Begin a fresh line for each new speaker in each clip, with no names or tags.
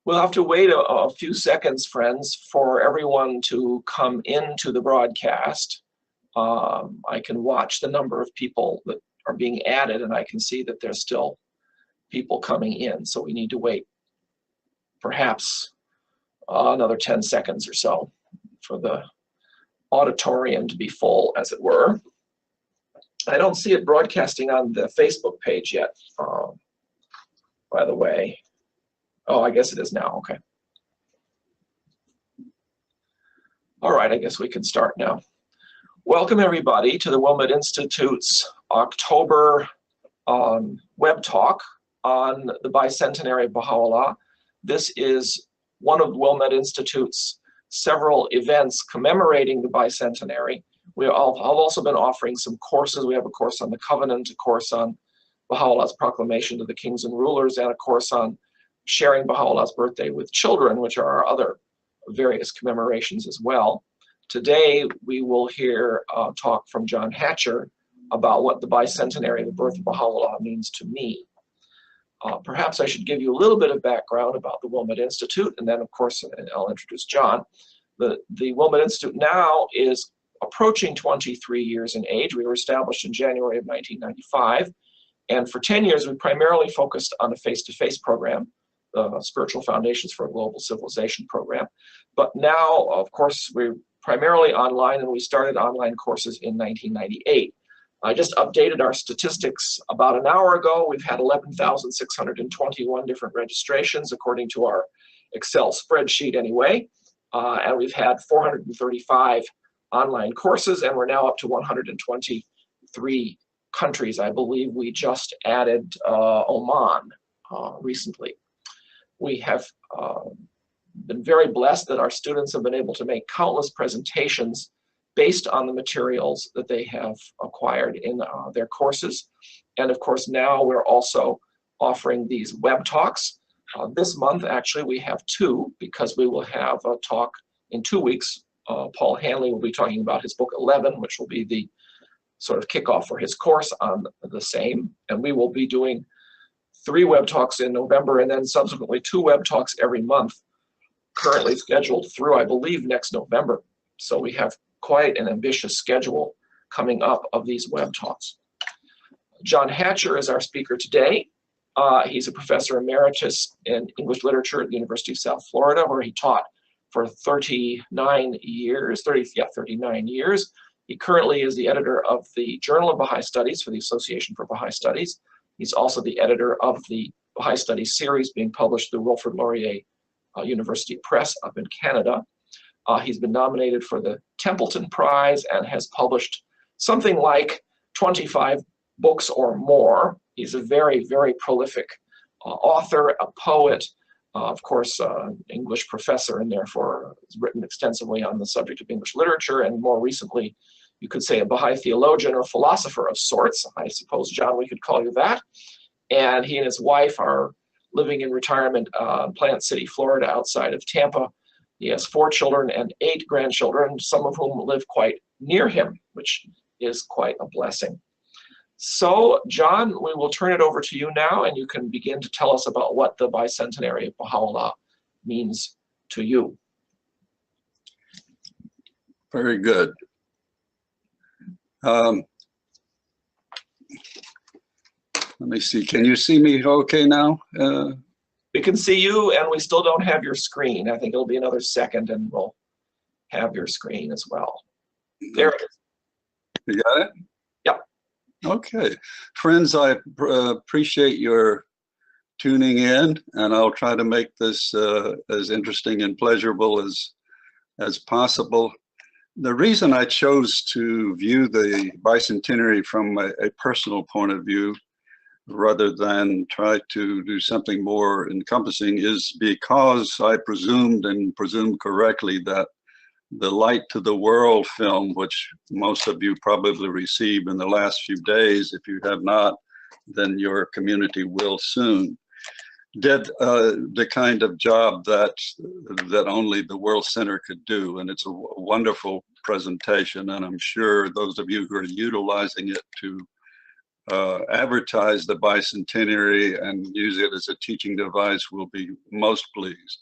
We'll have to wait a few seconds, friends, for everyone to come into the broadcast. I can watch the number of people that are being added, and I can see that there's still people coming in. So we need to wait perhaps another 10 seconds or so for the auditorium to be full, as it were. I don't see it broadcasting on the Facebook page yet, by the way. Oh, I guess it is now. Okay. All right, I guess we can start now. Welcome, everybody, to the Wilmette Institute's October web talk on the Bicentenary of Baha'u'llah. This is one of the Wilmette Institute's several events commemorating the Bicentenary. I've also been offering some courses. We have a course on the Covenant, a course on Baha'u'llah's proclamation to the kings and rulers, and a course on sharing Baha'u'llah's birthday with children, which are our other various commemorations as well. Today, we will hear a talk from John Hatcher about what the Bicentenary of the birth of Baha'u'llah means to me. Perhaps I should give you a little bit of background about the Wilmette Institute, and then, of course, I'll introduce John. The Wilmette Institute now is approaching 23 years in age. We were established in January of 1995, and for 10 years, we primarily focused on a face-to-face program, the Spiritual Foundations for a Global Civilization program. But now, of course, we're primarily online, and we started online courses in 1998. I just updated our statistics about an hour ago. We've had 11,621 different registrations according to our Excel spreadsheet anyway. And we've had 435 online courses, and we're now up to 123 countries. I believe we just added Oman recently. We have been very blessed that our students have been able to make countless presentations based on the materials that they have acquired in their courses. And of course, now we're also offering these web talks. This month, actually, we have two, because we will have a talk in 2 weeks. Paul Hanley will be talking about his book 11, which will be the sort of kickoff for his course on the same. And we will be doing 3 web talks in November, and then subsequently 2 web talks every month, currently scheduled through, I believe, next November. So we have quite an ambitious schedule coming up of these web talks. John Hatcher is our speaker today. He's a professor emeritus in English literature at the University of South Florida, where he taught for 39 years. He currently is the editor of the Journal of Baha'i Studies for the Association for Baha'i Studies. He's also the editor of the Baha'i Studies series being published through Wilfrid Laurier University Press up in Canada. He's been nominated for the Templeton Prize and has published something like 25 books or more. He's a very, very prolific author, a poet, of course, English professor, and therefore has written extensively on the subject of English literature, and more recently, you could say a Baha'i theologian or philosopher of sorts. I suppose, John, we could call you that. And he and his wife are living in retirement in Plant City, Florida, outside of Tampa. He has 4 children and 8 grandchildren, some of whom live quite near him, which is quite a blessing. So, John, we will turn it over to you now, and you can begin to tell us about what the Bicentenary of Baha'u'llah means to you.
Very good. Let me see, can you see me okay now?
We can see you, and we still don't have your screen. I think it'll be another second, and we'll have your screen as well. There it is.
You got it?
Yep.
Okay. Friends, I appreciate your tuning in, and I'll try to make this as interesting and pleasurable as possible. The reason I chose to view the Bicentenary from a personal point of view, rather than try to do something more encompassing, is because I presumed correctly that the Light to the World film, which most of you probably received in the last few days, if you have not, then your community will soon, did the kind of job that only the World Center could do. And it's a wonderful presentation, and I'm sure those of you who are utilizing it to advertise the Bicentenary and use it as a teaching device will be most pleased.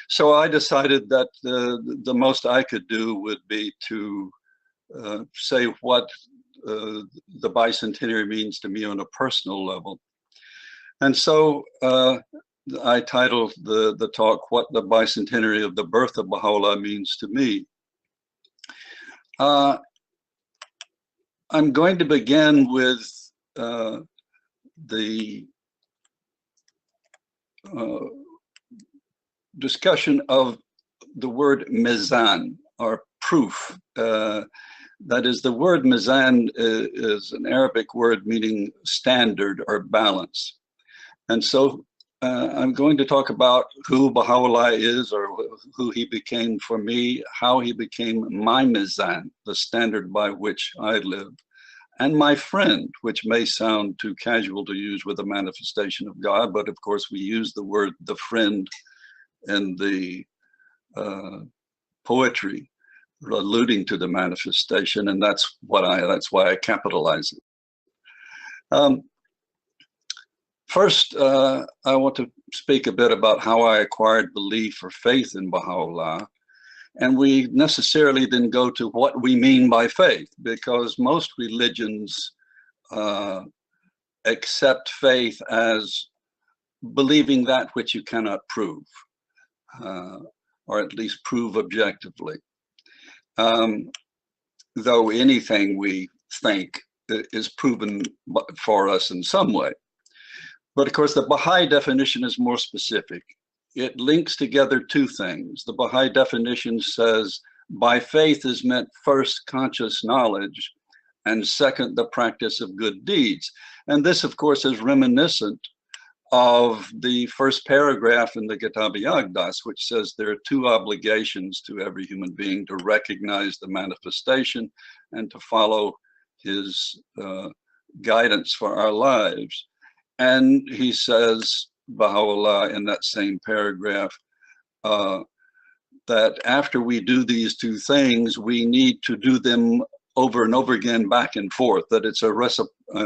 So I decided that the most I could do would be to say what the Bicentenary means to me on a personal level. And so I titled the talk, What the Bicentenary of the Birth of Baha'u'llah Means to Me. I'm going to begin with the discussion of the word Mazon, or proof. That is, the word Mazon is an Arabic word meaning standard or balance. And so I'm going to talk about who Baha'u'llah is, or who he became for me, how he became my Mazon, the standard by which I live, and my friend, which may sound too casual to use with the manifestation of God, but of course we use the word the friend in the poetry, alluding to the manifestation, and that's why I capitalize it. First, I want to speak a bit about how I acquired belief or faith in Baha'u'llah. And we necessarily then go to what we mean by faith, because most religions accept faith as believing that which you cannot prove, or at least prove objectively. Though anything we think is proven for us in some way. But of course, the Baha'i definition is more specific. It links together two things. The Baha'i definition says, by faith is meant first conscious knowledge, and second, the practice of good deeds. And this, of course, is reminiscent of the first paragraph in the Kitab, which says there are two obligations to every human being: to recognize the manifestation and to follow his guidance for our lives. And he says, Baha'u'llah, in that same paragraph, that after we do these two things, we need to do them over and over again, back and forth, that it's a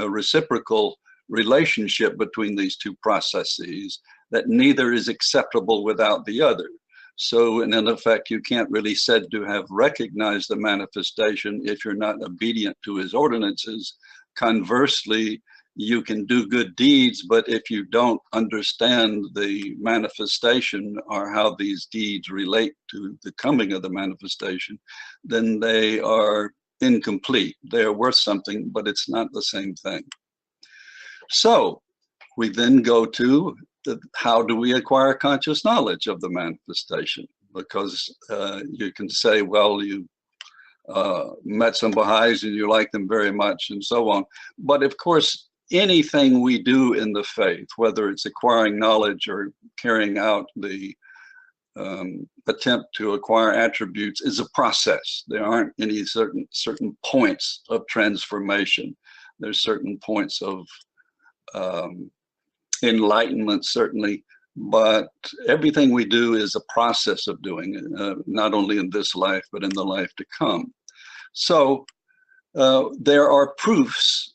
reciprocal relationship between these two processes, that neither is acceptable without the other. So in effect, you can't really said to have recognized the manifestation if you're not obedient to his ordinances. Conversely, you can do good deeds, but if you don't understand the manifestation or how these deeds relate to the coming of the manifestation, then they are incomplete. They are worth something, but it's not the same thing. So we then go to how do we acquire conscious knowledge of the manifestation? Because you can say, well, you met some Baha'is and you like them very much and so on. But of course, anything we do in the faith, whether it's acquiring knowledge or carrying out the attempt to acquire attributes, is a process. There aren't any certain points of transformation. There's certain points of enlightenment, certainly, but everything we do is a process of doing it, not only in this life, but in the life to come. So there are proofs.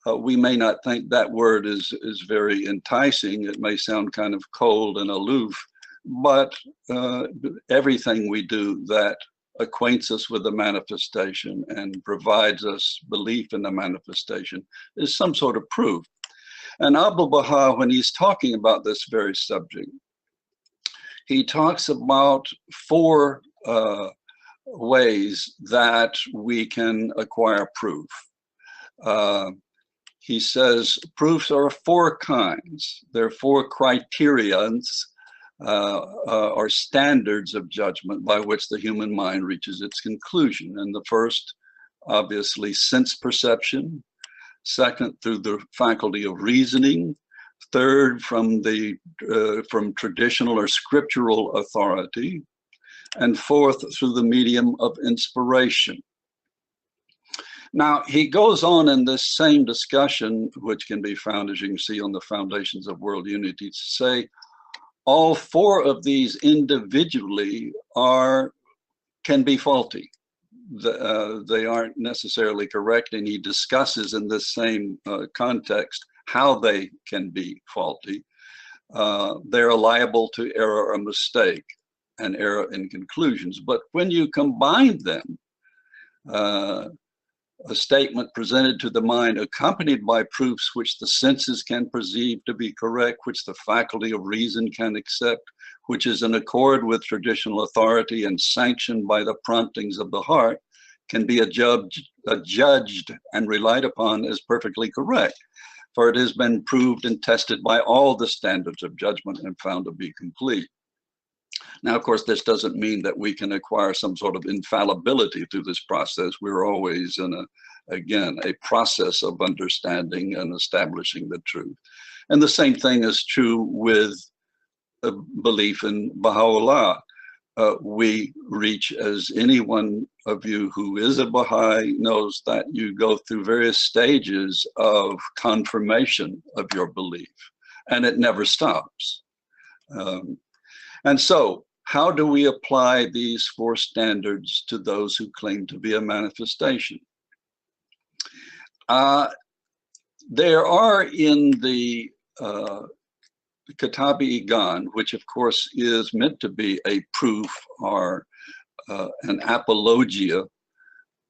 We may not think that word is very enticing. It may sound kind of cold and aloof, but everything we do that acquaints us with the manifestation and provides us belief in the manifestation is some sort of proof. And Abdu'l-Baha, when he's talking about this very subject, he talks about four ways that we can acquire proof. He says proofs are of four kinds. There are four criterions or standards of judgment by which the human mind reaches its conclusion. And the first, obviously, sense perception. Second, through the faculty of reasoning. Third, from traditional or scriptural authority. And fourth, through the medium of inspiration. Now, he goes on in this same discussion, which can be found, as you can see, on the Foundations of World Unity, to say all four of these individually can be faulty. they aren't necessarily correct, and he discusses in this same context how they can be faulty. They're liable to error or mistake and error in conclusions. But when you combine them, a statement presented to the mind accompanied by proofs which the senses can perceive to be correct, which the faculty of reason can accept, which is in accord with traditional authority and sanctioned by the promptings of the heart, can be adjudged and relied upon as perfectly correct, for it has been proved and tested by all the standards of judgment and found to be complete. Now, of course, this doesn't mean that we can acquire some sort of infallibility through this process. We're always in a process of understanding and establishing the truth. And the same thing is true with a belief in Baha'u'llah. We reach, as any one of you who is a Baha'i knows, that you go through various stages of confirmation of your belief, and it never stops. And so, how do we apply these four standards to those who claim to be a manifestation? There are in the Kitab, which of course is meant to be a proof or an apologia,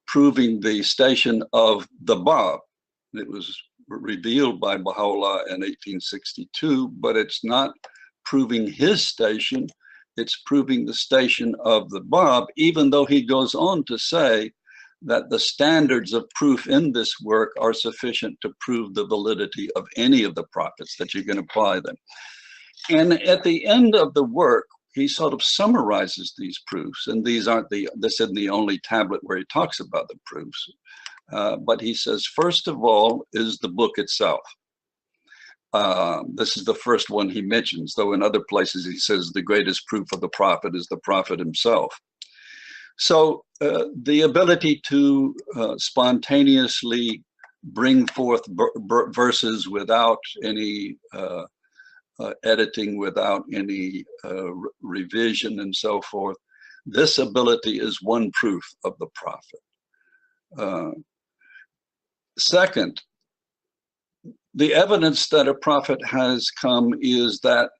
proving the station of the Bab. It was revealed by Baha'u'llah in 1862, but it's not proving his station, it's proving the station of the Bab, even though he goes on to say that the standards of proof in this work are sufficient to prove the validity of any of the prophets, that you can apply them. And at the end of the work, he sort of summarizes these proofs, and this isn't the only tablet where he talks about the proofs, but he says, first of all is the book itself. This is the first one he mentions, though in other places he says the greatest proof of the prophet is the prophet himself. So the ability to spontaneously bring forth verses without any editing, without any revision and so forth, this ability is one proof of the prophet. Second, the evidence that a prophet has come is that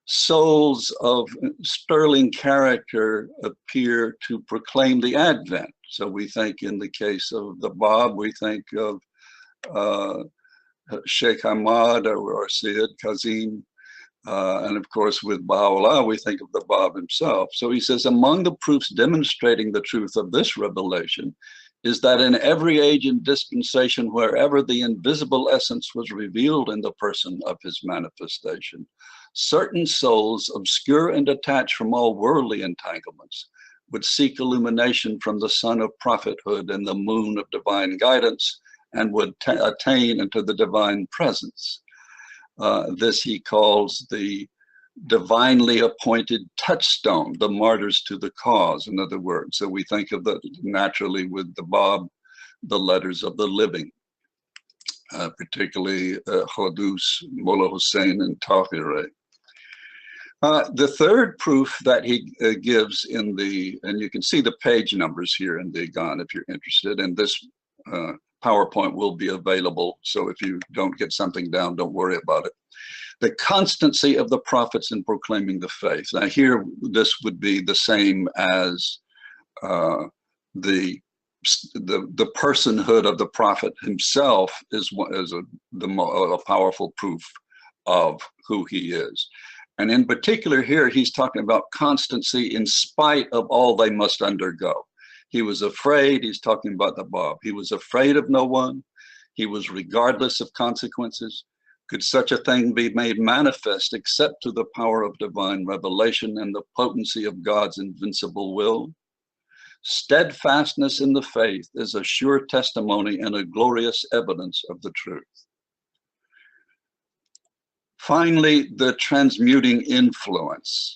souls of sterling character appear to proclaim the advent. So we think in the case of the Bab, we think of Sheikh Ahmad or Sayyid Kazim. And of course, with Baha'u'llah, we think of the Bab himself. So he says, among the proofs demonstrating the truth of this revelation is that in every age and dispensation, wherever the invisible essence was revealed in the person of his manifestation, certain souls, obscure and detached from all worldly entanglements, would seek illumination from the sun of prophethood and the moon of divine guidance, and would attain into the divine presence. This he calls the divinely appointed touchstone, the martyrs to the cause, in other words. So we think of that naturally with the Bab, the letters of the living, particularly Khodus, Mullah Hussein, and Tahireh. The third proof that he gives in the, and you can see the page numbers here in the Gan if you're interested, and this PowerPoint will be available, so if you don't get something down, don't worry about it. The constancy of the prophets in proclaiming the faith. Now here, this would be the same as the personhood of the prophet himself is a powerful proof of who he is. And in particular here, he's talking about constancy in spite of all they must undergo. He was afraid, he's talking about the Bab. He was afraid of no one. He was regardless of consequences. Could such a thing be made manifest except through the power of divine revelation and the potency of God's invincible will? Steadfastness in the faith is a sure testimony and a glorious evidence of the truth. Finally, the transmuting influence.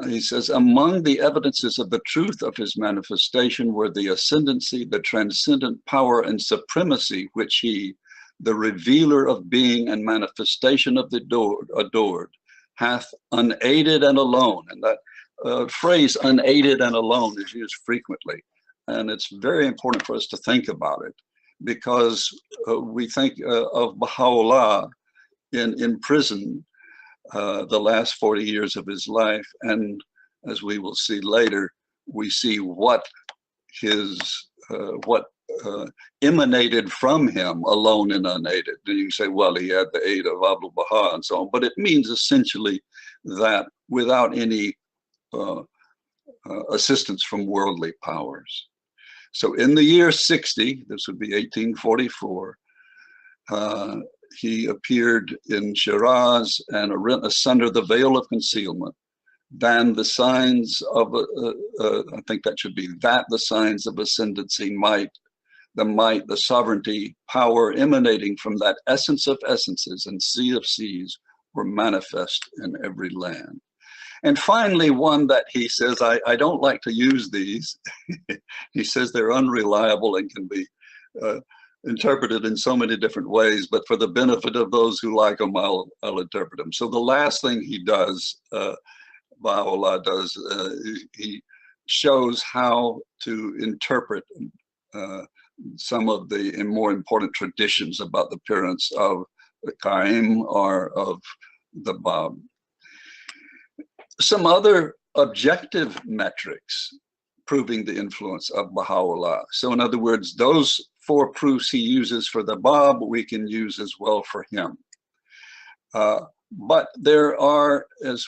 He says, among the evidences of the truth of his manifestation were the ascendancy, the transcendent power and supremacy which he, the revealer of being and manifestation of the adored, hath unaided and alone. And that phrase unaided and alone is used frequently. and it's very important for us to think about it, because we think of Baha'u'llah in prison the last 40 years of his life, and as we will see later, we see what emanated from him alone and unaided. And you can say, well, he had the aid of Abdul Baha and so on, but it means essentially that without any assistance from worldly powers. So in the year 60, this would be 1844, he appeared in Shiraz and rent asunder the veil of concealment, than the signs of, I think that should be that the signs of ascendancy might, the sovereignty, power emanating from that essence of essences and sea of seas were manifest in every land. And finally, one that he says, I don't like to use these. He says they're unreliable and can be interpreted in so many different ways, but for the benefit of those who like them, I'll interpret them. So the last thing he does, Baha'u'llah does, he shows how to interpret some of the more important traditions about the appearance of the Qaim or of the Bab. Some other objective metrics proving the influence of Baha'u'llah. So in other words, those 4 proofs he uses for the Bab, we can use as well for him. But there are, as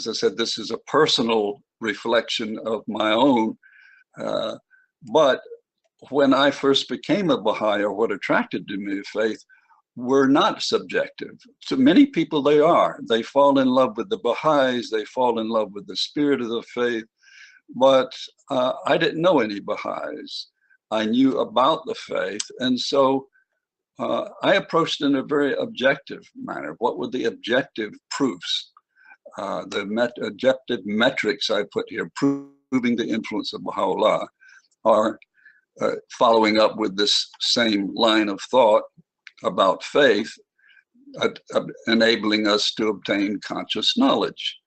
I said, this is a personal reflection of my own, but when I first became a Baha'i, or what attracted to me of faith, were not subjective. To many people they are. They fall in love with the Baha'is, they fall in love with the spirit of the faith, but I didn't know any Baha'is. I knew about the faith, and so I approached in a very objective manner. What were the objective proofs? Objective metrics I put here, proving the influence of Baha'u'llah, are following up with this same line of thought about faith, enabling us to obtain conscious knowledge.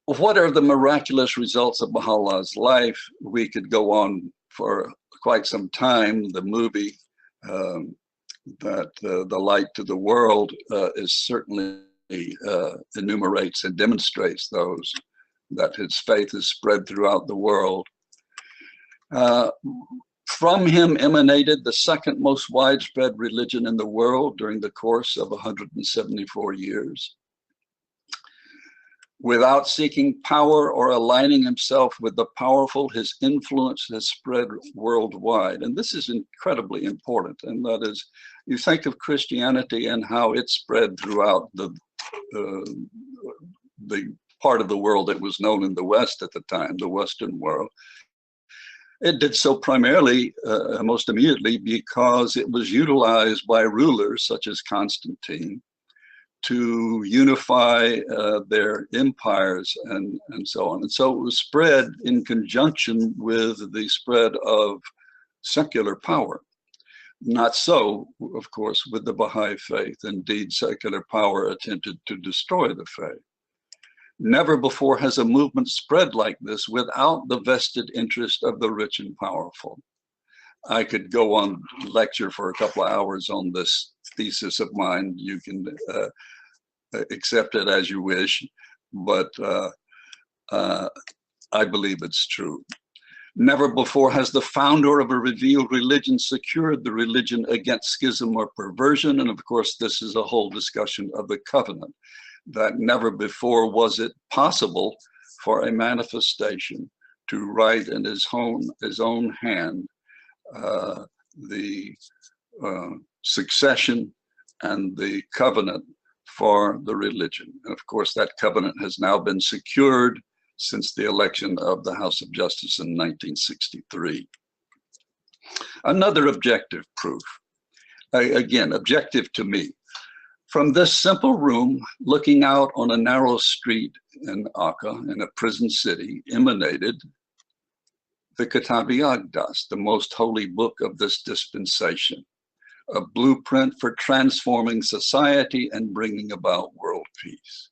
What are the miraculous results of Baha'u'llah's life? We could go on for quite some time. The movie that The Light to the World is certainly enumerates and demonstrates those, that his faith is spread throughout the world. From him emanated the second most widespread religion in the world during the course of 174 years. Without seeking power or aligning himself with the powerful, his influence has spread worldwide. And this is incredibly important. And that is, you think of Christianity and how it spread throughout the part of the world that was known in the West at the time, the Western world. It did so primarily, most immediately, because it was utilized by rulers such as Constantine to unify their empires and so on. And so it was spread in conjunction with the spread of secular power. Not so, of course, with the Baha'i faith. Indeed, secular power attempted to destroy the faith. Never before has a movement spread like this without the vested interest of the rich and powerful. I could go on lecture for a couple of hours on this thesis of mine. You can accept it as you wish, but I believe it's true. Never before has the founder of a revealed religion secured the religion against schism or perversion. And of course, this is a whole discussion of the covenant, that never before was it possible for a manifestation to write in his own hand the succession and the covenant for the religion. And of course, that covenant has now been secured since the election of the House of Justice in 1963. Another objective proof, again, objective to me. From this simple room, looking out on a narrow street in Akka, in a prison city, emanated the Kitab-i-Aqdas, the most holy book of this dispensation, a blueprint for transforming society and bringing about world peace.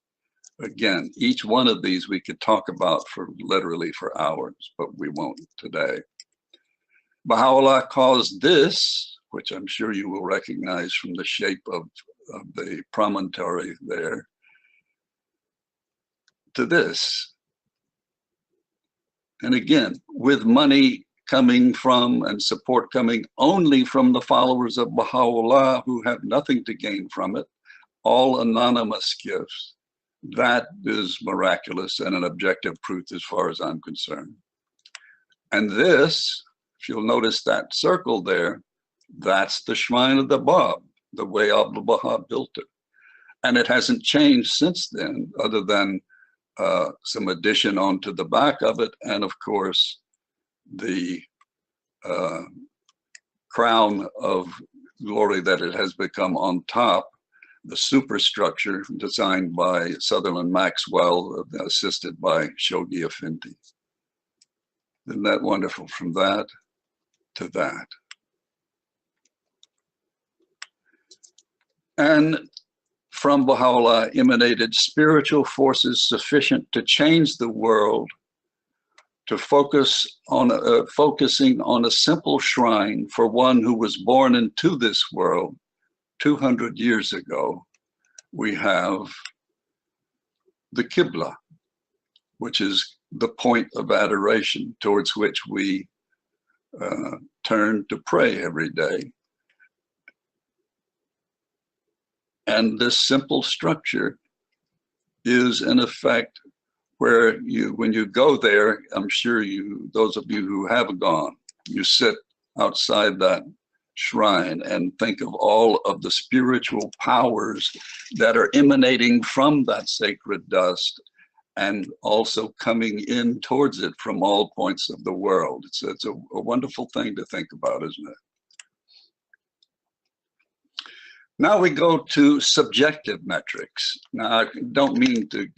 again, each one of these we could talk about for literally for hours, but we won't today. Baha'u'llah calls this, which I'm sure you will recognize from the shape of the promontory there, to this. And again, with money coming from and support coming only from the followers of Baha'u'llah who have nothing to gain from it, all anonymous gifts. That is miraculous and an objective proof as far as I'm concerned. And this, if you'll notice that circle there, that's the shrine of the Bab, the way Abdu'l-Baha built it. And it hasn't changed since then, other than some addition onto the back of it, and of course, the crown of glory that it has become on top, the superstructure designed by Sutherland Maxwell, assisted by Shoghi Effendi. Isn't that wonderful? From that to that. And from Baha'u'llah emanated spiritual forces sufficient to change the world, to focusing on a simple shrine for one who was born into this world 200 years ago. We have the Qibla, which is the point of adoration towards which we turn to pray every day. And this simple structure is in effect where when you go there, I'm sure those of you who have gone, you sit outside that shrine and think of all of the spiritual powers that are emanating from that sacred dust and also coming in towards it from all points of the world. It's a wonderful thing to think about, isn't it? Now we go to subjective metrics. Now, I don't mean to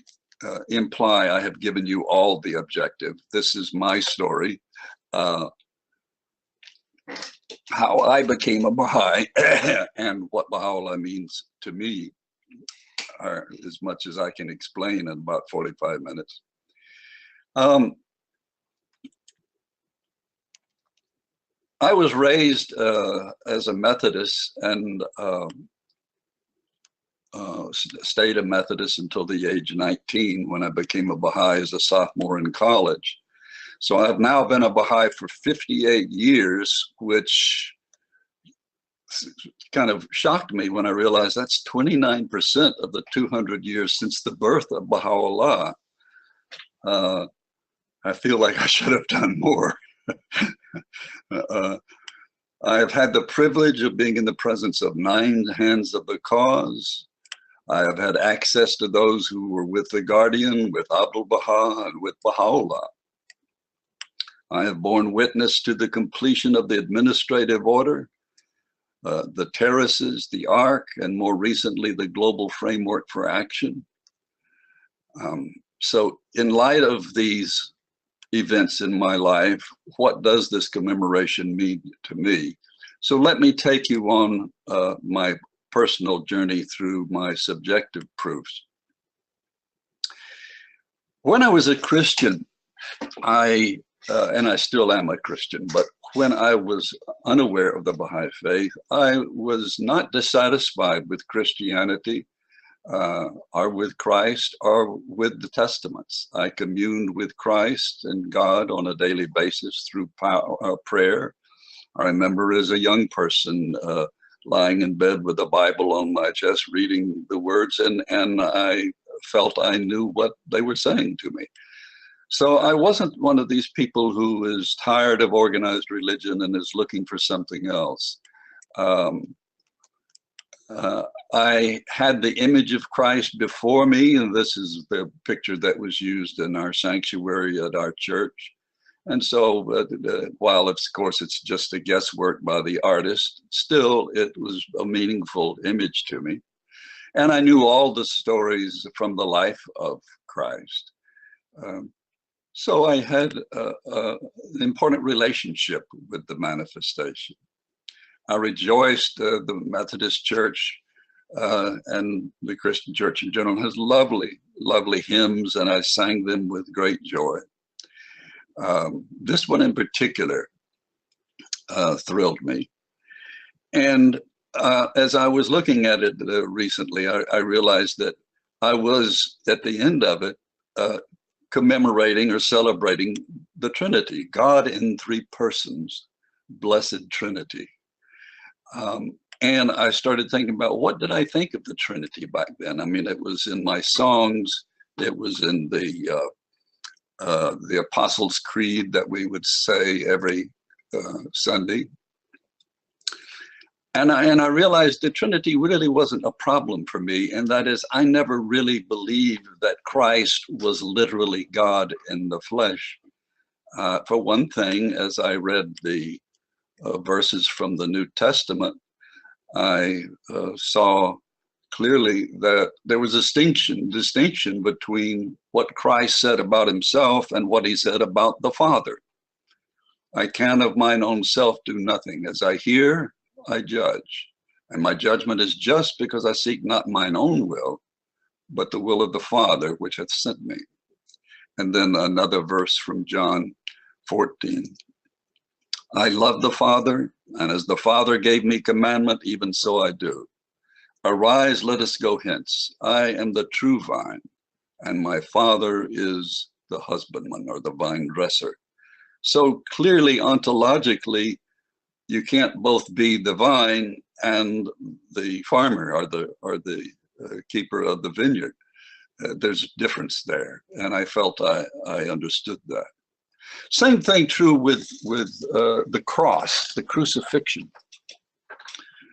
imply I have given you all the objective. This is my story. How I became a Baha'i and what Baha'u'llah means to me, are as much as I can explain in about 45 minutes. I was raised as a Methodist and stayed a Methodist until the age of 19 when I became a Baha'i as a sophomore in college. So I've now been a Baha'i for 58 years, which kind of shocked me when I realized that's 29% of the 200 years since the birth of Baha'u'llah. I feel like I should have done more. I have had the privilege of being in the presence of 9 hands of the cause. I have had access to those who were with the Guardian, with Abdu'l-Baha, and with Baha'u'llah. I have borne witness to the completion of the administrative order, the terraces, the Ark, and more recently, the global framework for action. So in light of these events in my life, what does this commemoration mean to me? So let me take you on my personal journey through my subjective proofs. When I was a Christian, and I still am a Christian, but when I was unaware of the Baha'i Faith, I was not dissatisfied with Christianity or with Christ or with the Testaments. I communed with Christ and God on a daily basis through prayer. I remember as a young person lying in bed with the Bible on my chest, reading the words, and I felt I knew what they were saying to me. So I wasn't one of these people who is tired of organized religion and is looking for something else. I had the image of Christ before me, and this is the picture that was used in our sanctuary at our church. And so while of course it's just a guesswork by the artist, still it was a meaningful image to me. And I knew all the stories from the life of Christ. So I had an important relationship with the manifestation. I rejoiced the Methodist Church and the Christian Church in general has lovely lovely hymns, and I sang them with great joy. This one in particular thrilled me. And as I was looking at it recently, I realized that I was, at the end of it, commemorating or celebrating the Trinity, God in three persons, blessed Trinity. And I started thinking about, what did I think of the Trinity back then? I mean, it was in my songs, it was in the Apostles' Creed that we would say every Sunday. And I realized the Trinity really wasn't a problem for me, and that is, I never really believed that Christ was literally God in the flesh. For one thing, as I read the verses from the New Testament, I saw clearly that there was a distinction between what Christ said about himself and what he said about the Father. I can of mine own self do nothing. As I hear, I judge, and my judgment is just, because I seek not mine own will, but the will of the Father which hath sent me. And then another verse from John 14. I love the Father, and as the Father gave me commandment, even so I do. Arise, let us go hence. I am the true vine, and my Father is the husbandman, or the vine dresser. So clearly, ontologically, you can't both be the vine and the farmer, or the keeper of the vineyard. There's a difference there, and I felt I understood that. Same thing true with the cross, the crucifixion.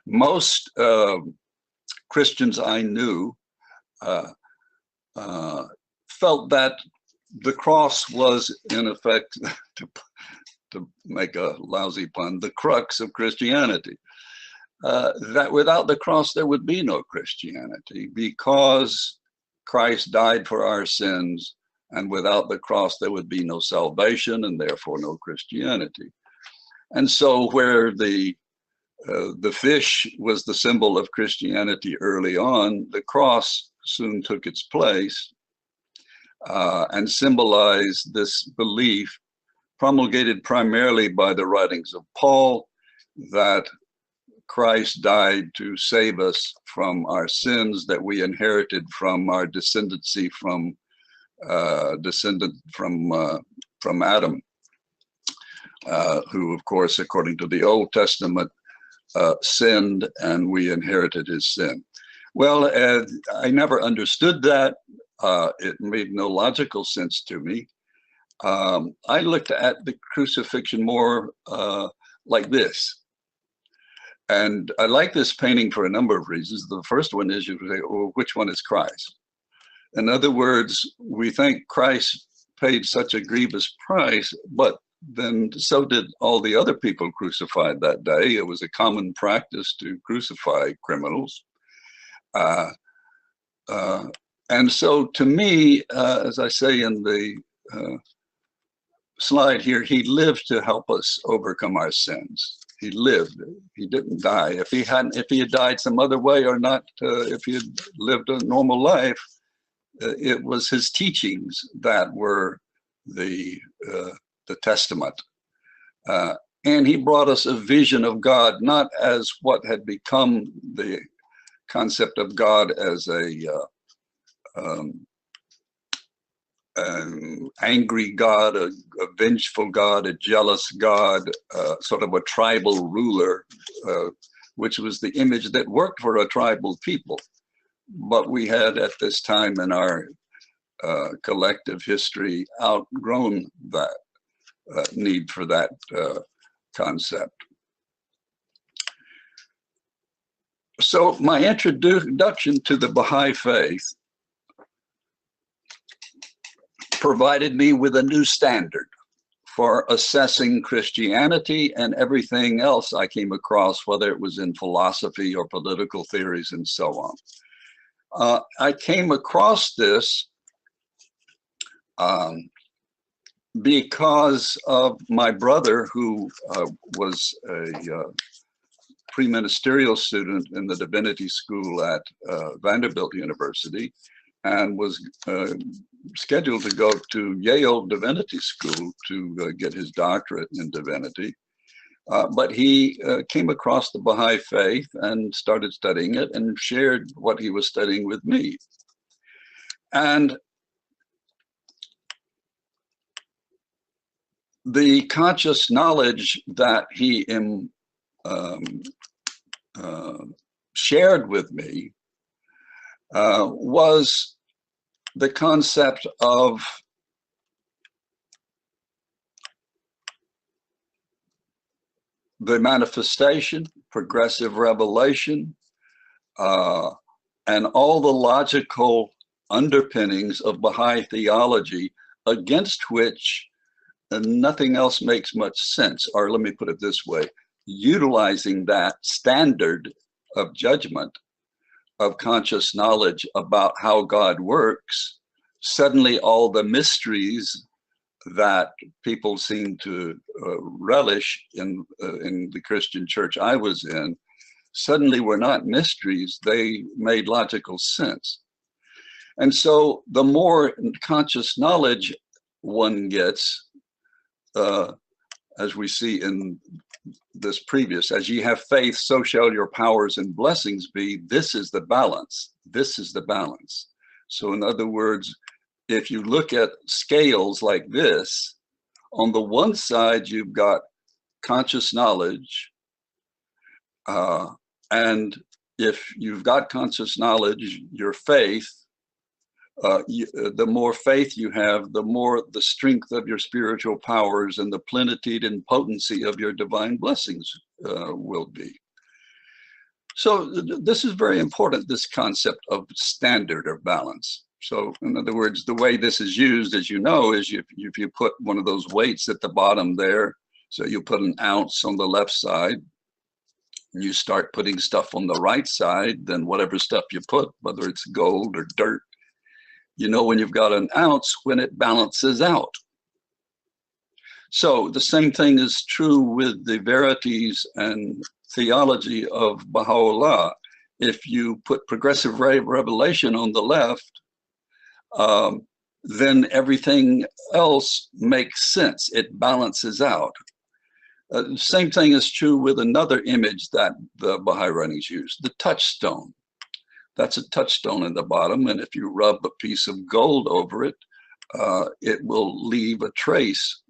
Most Christians I knew felt that the cross was, in effect, to make a lousy pun, the crux of Christianity. That without the cross there would be no Christianity, because Christ died for our sins, and without the cross there would be no salvation, and therefore no Christianity. And so where the fish was the symbol of Christianity early on, the cross soon took its place and symbolized this belief, promulgated primarily by the writings of Paul, that Christ died to save us from our sins that we inherited from our descendancy from Adam, who, of course, according to the Old Testament, sinned, and we inherited his sin. Well, I never understood that. It made no logical sense to me. I looked at the crucifixion more like this. And I like this painting for a number of reasons. The first one is, you say, well, which one is Christ? In other words, we think Christ paid such a grievous price, but then so did all the other people crucified that day. It was a common practice to crucify criminals. And so to me, as I say in the slide here, he lived to help us overcome our sins. He lived, he didn't die. If he had died some other way, or not, if he had lived a normal life, it was his teachings that were the testament. And he brought us a vision of God, not as what had become the concept of God as an angry God, a vengeful God, a jealous God, sort of a tribal ruler, which was the image that worked for a tribal people. But we had at this time in our collective history outgrown that need for that concept. So my introduction to the Baha'i Faith provided me with a new standard for assessing Christianity and everything else I came across, whether it was in philosophy or political theories and so on. I came across this because of my brother, who was a pre-ministerial student in the divinity school at Vanderbilt University. and was scheduled to go to Yale Divinity School to get his doctorate in divinity. But he came across the Baha'i Faith and started studying it and shared what he was studying with me. And the conscious knowledge that he shared with me was the concept of the manifestation, progressive revelation, and all the logical underpinnings of Baha'i theology against which nothing else makes much sense. Or let me put it this way, utilizing that standard of judgment, of conscious knowledge about how God works, suddenly all the mysteries that people seem to relish in the Christian church I was in, suddenly were not mysteries, they made logical sense. And so the more conscious knowledge one gets, as we see in this previous, as ye have faith, so shall your powers and blessings be. This is the balance. This is the balance. So in other words, if you look at scales like this, on the one side, you've got conscious knowledge. And if you've got conscious knowledge, your faith, the more faith you have, the more the strength of your spiritual powers and the plenitude and potency of your divine blessings will be. So this is very important, this concept of standard or balance. So in other words, the way this is used, as you know, is if you put one of those weights at the bottom there, so you put an ounce on the left side, and you start putting stuff on the right side, then whatever stuff you put, whether it's gold or dirt, you know when you've got an ounce when it balances out. So the same thing is true with the verities and theology of Baha'u'llah. If you put progressive revelation on the left, then everything else makes sense. It balances out. Same thing is true with another image that the Baha'i writings use, the touchstone. That's a touchstone in the bottom, and if you rub a piece of gold over it, it will leave a trace,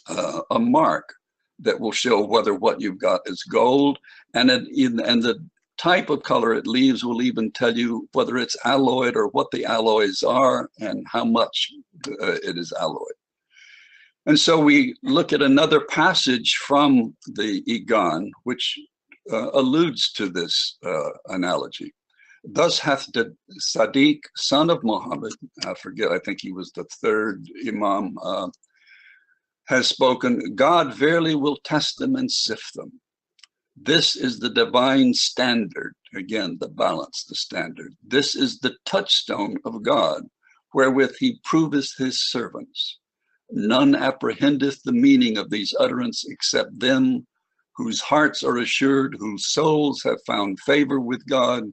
a mark that will show whether what you've got is gold, and the type of color it leaves will even tell you whether it's alloyed or what the alloys are and how much it is alloyed. And so we look at another passage from the Igan, which alludes to this analogy. Thus hath the Sadiq, son of Muhammad, I forget, I think he was the third Imam, has spoken, God verily will test them and sift them. This is the divine standard. Again, the balance, the standard. This is the touchstone of God, wherewith he proveth his servants. None apprehendeth the meaning of these utterance except them whose hearts are assured, whose souls have found favor with God,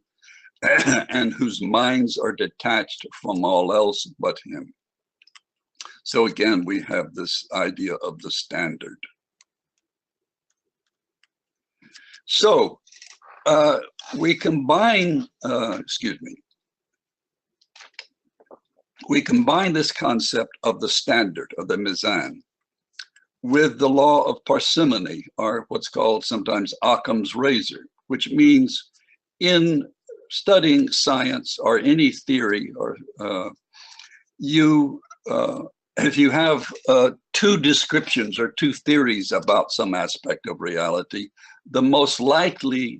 and whose minds are detached from all else but him. So again, we have this idea of the standard. So we combine, we combine this concept of the standard, of the Mazon, with the law of parsimony, or what's called sometimes Occam's razor, which means in studying science or any theory, or if you have two descriptions or two theories about some aspect of reality, the most likely,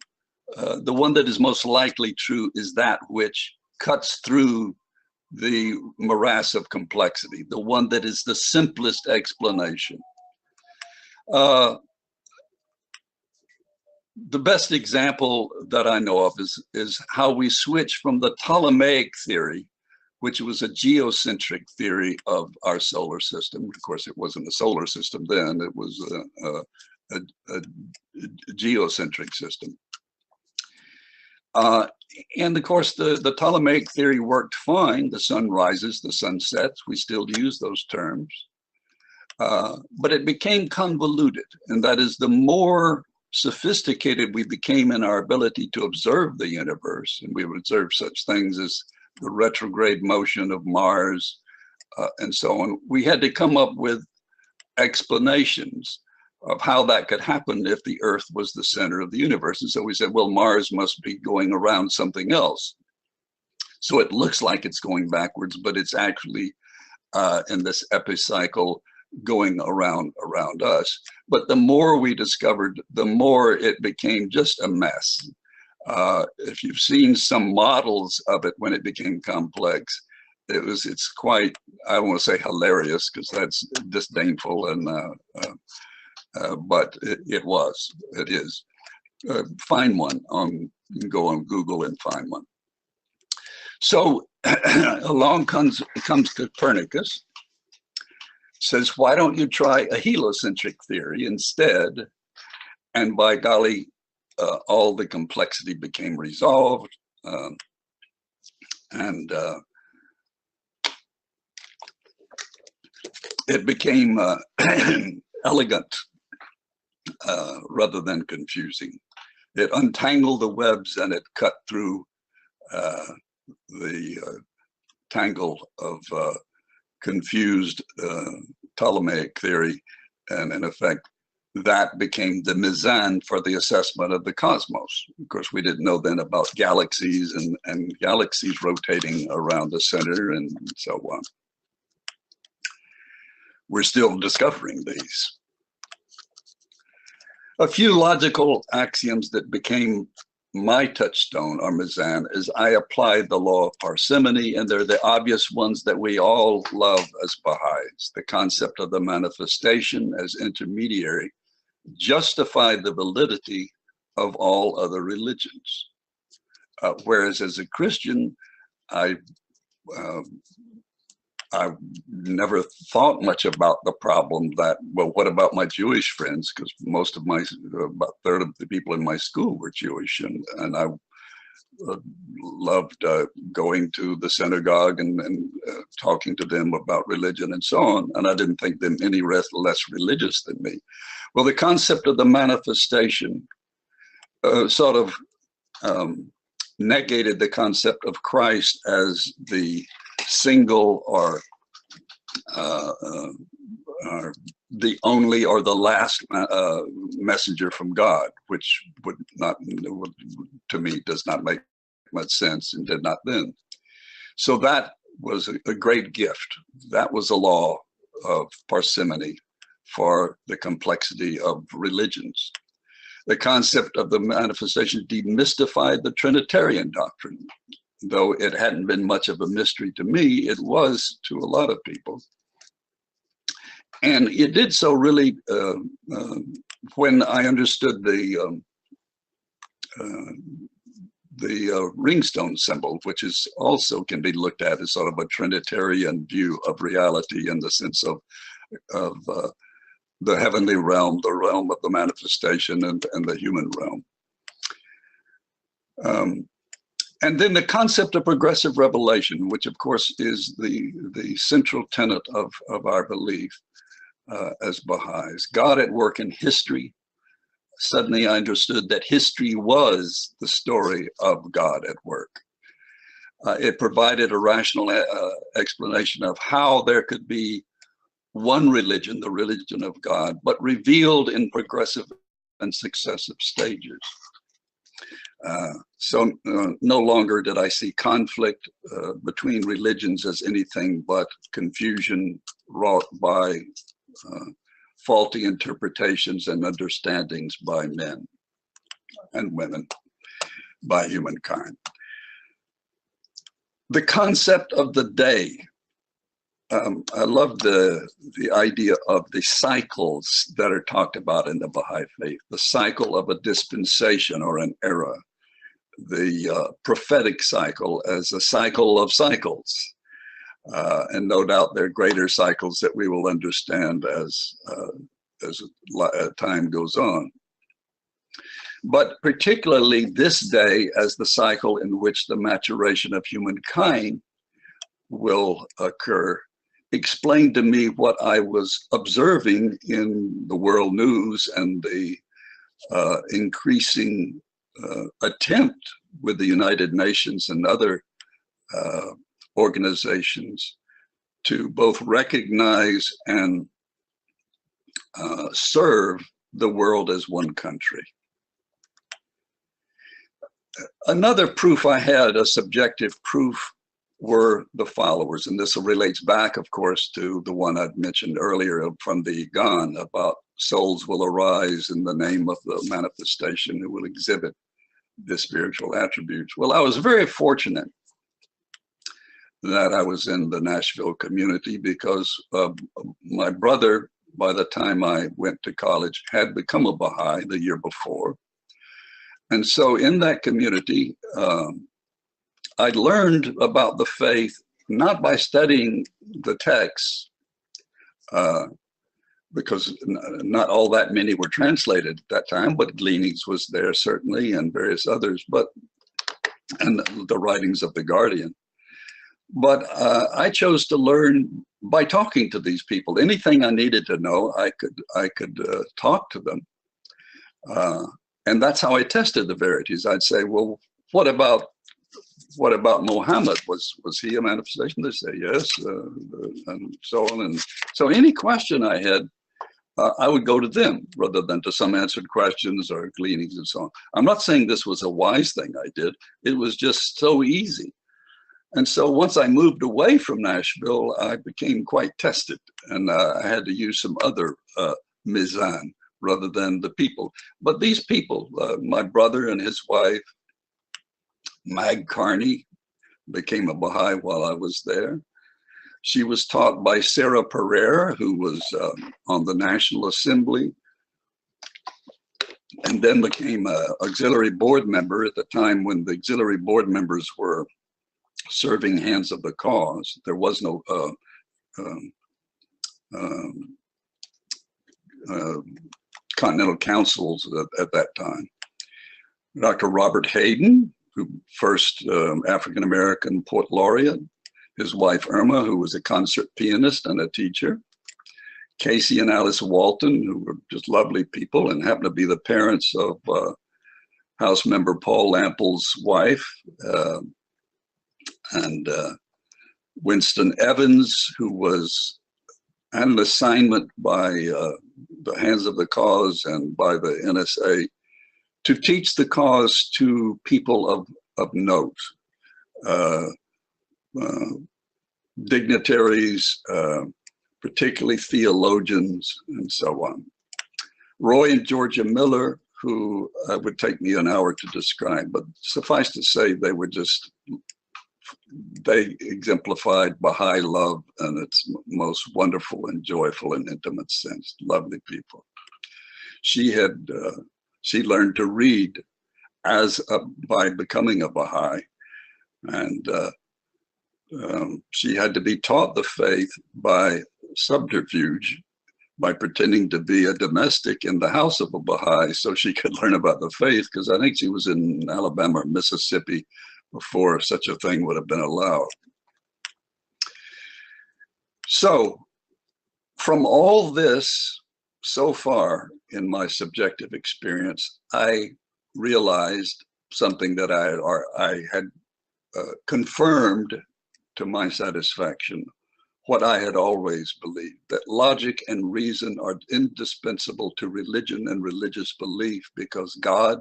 the one that is most likely true is that which cuts through the morass of complexity, the one that is the simplest explanation. The best example that I know of is how we switch from the Ptolemaic theory, which was a geocentric theory of our solar system. Of course, it wasn't a solar system then, it was a geocentric system. And of course, the Ptolemaic theory worked fine. The sun rises, the sun sets. We still use those terms. But it became convoluted. And that is, the more sophisticated we became in our ability to observe the universe, and we would observe such things as the retrograde motion of Mars and so on, we had to come up with explanations of how that could happen if the Earth was the center of the universe. And so we said, well, Mars must be going around something else. So it looks like it's going backwards, but it's actually in this epicycle going around us. But the more we discovered, the more it became just a mess. If you've seen some models of it when it became complex, it's quite, I won't say hilarious because that's disdainful, and but it is. Find one you can go on Google and find one. So along comes Copernicus, says, why don't you try a heliocentric theory instead? And by golly, all the complexity became resolved. It became elegant rather than confusing. It untangled the webs and it cut through the tangle of confused Ptolemaic theory, and in effect, that became the Mazon for the assessment of the cosmos. Of course, we didn't know then about galaxies and galaxies rotating around the center and so on. We're still discovering these. A few logical axioms that became my touchstone or Mazon is I applied the law of parsimony, and they're the obvious ones that we all love as Baha'is. The concept of the manifestation as intermediary justified the validity of all other religions. Whereas as a Christian, I never thought much about the problem that, well, what about my Jewish friends? Because most of about a third of the people in my school were Jewish, and I loved going to the synagogue and talking to them about religion and so on, and I didn't think them any less religious than me. Well, the concept of the manifestation sort of negated the concept of Christ as the single or the only or the last messenger from God, which to me does not make much sense and did not then. So that was a great gift. That was a law of parsimony for the complexity of religions. The concept of the manifestation demystified the Trinitarian doctrine. Though it hadn't been much of a mystery to me, it was to a lot of people. And it did so really when I understood the ringstone symbol, which is also can be looked at as sort of a Trinitarian view of reality in the sense of the heavenly realm, the realm of the manifestation, and the human realm. And then the concept of progressive revelation, which of course is the central tenet of our belief as Baha'is. God at work in history. Suddenly I understood that history was the story of God at work. It provided a rational explanation of how there could be one religion, the religion of God, but revealed in progressive and successive stages. So no longer did I see conflict between religions as anything but confusion wrought by faulty interpretations and understandings by men and women, by humankind. The concept of the day. I love the idea of the cycles that are talked about in the Baha'i Faith, the cycle of a dispensation or an era, the prophetic cycle as a cycle of cycles. And no doubt there are greater cycles that we will understand as time goes on. but particularly this day as the cycle in which the maturation of humankind will occur, explained to me what I was observing in the world news and the increasing attempt with the United Nations and other organizations to both recognize and serve the world as one country. Another proof I had, a subjective proof, were the followers, and this relates back, of course, to the one I'd mentioned earlier from the Gan about souls will arise in the name of the manifestation who will exhibit the spiritual attributes. Well, I was very fortunate that I was in the Nashville community because my brother, by the time I went to college, had become a Baha'i the year before. And so in that community, I learned about the faith, not by studying the texts, because not all that many were translated at that time, but Gleanings was there certainly, and various others, and the writings of the Guardian. But I chose to learn by talking to these people. Anything I needed to know, I could talk to them. And that's how I tested the verities. I'd say, well, what about Muhammad? Was he a manifestation? They say yes, and so on. And so any question I had, I would go to them rather than to some answered questions or Gleanings and so on. I'm not saying this was a wise thing I did. It was just so easy. And so once I moved away from Nashville, I became quite tested, and I had to use some other Mazon rather than the people. But these people, my brother and his wife, Mag Carney, became a Baha'i while I was there. She was taught by Sarah Pereira, who was on the National Assembly, and then became an auxiliary board member at the time when the auxiliary board members were serving hands of the cause. There was no Continental Councils at that time. Dr. Robert Hayden, who first African-American poet laureate, his wife Irma, who was a concert pianist and a teacher, Casey and Alice Walton, who were just lovely people and happened to be the parents of House member Paul Lample's wife, and Winston Evans, who was had an assignment by the Hands of the Cause and by the NSA to teach the cause to people of note, dignitaries, particularly theologians, and so on. Roy and Georgia Miller, who would take me an hour to describe, but suffice to say, they exemplified Baha'i love in its most wonderful and joyful and intimate sense. Lovely people. She learned to read by becoming a Baha'i, and she had to be taught the faith by subterfuge, by pretending to be a domestic in the house of a Baha'i so she could learn about the faith, because I think she was in Alabama or Mississippi before such a thing would have been allowed. So from all this so far in my subjective experience, I realized something that I had confirmed to my satisfaction, what I had always believed, that logic and reason are indispensable to religion and religious belief, because God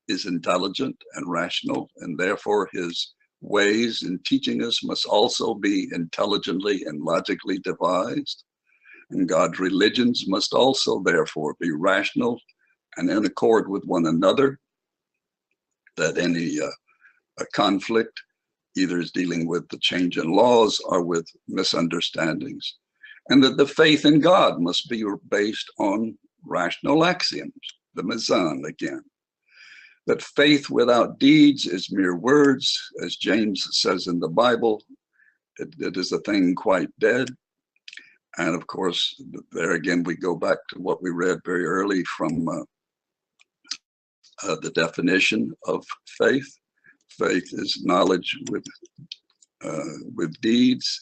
is intelligent and rational, and therefore his ways in teaching us must also be intelligently and logically devised. And God's religions must also therefore be rational and in accord with one another, that any conflict either is dealing with the change in laws or with misunderstandings, and that the faith in God must be based on rational axioms, the Mazon again. That faith without deeds is mere words, as James says in the Bible. It is a thing quite dead. And of course, there again, we go back to what we read very early from the definition of faith. Faith is knowledge with deeds.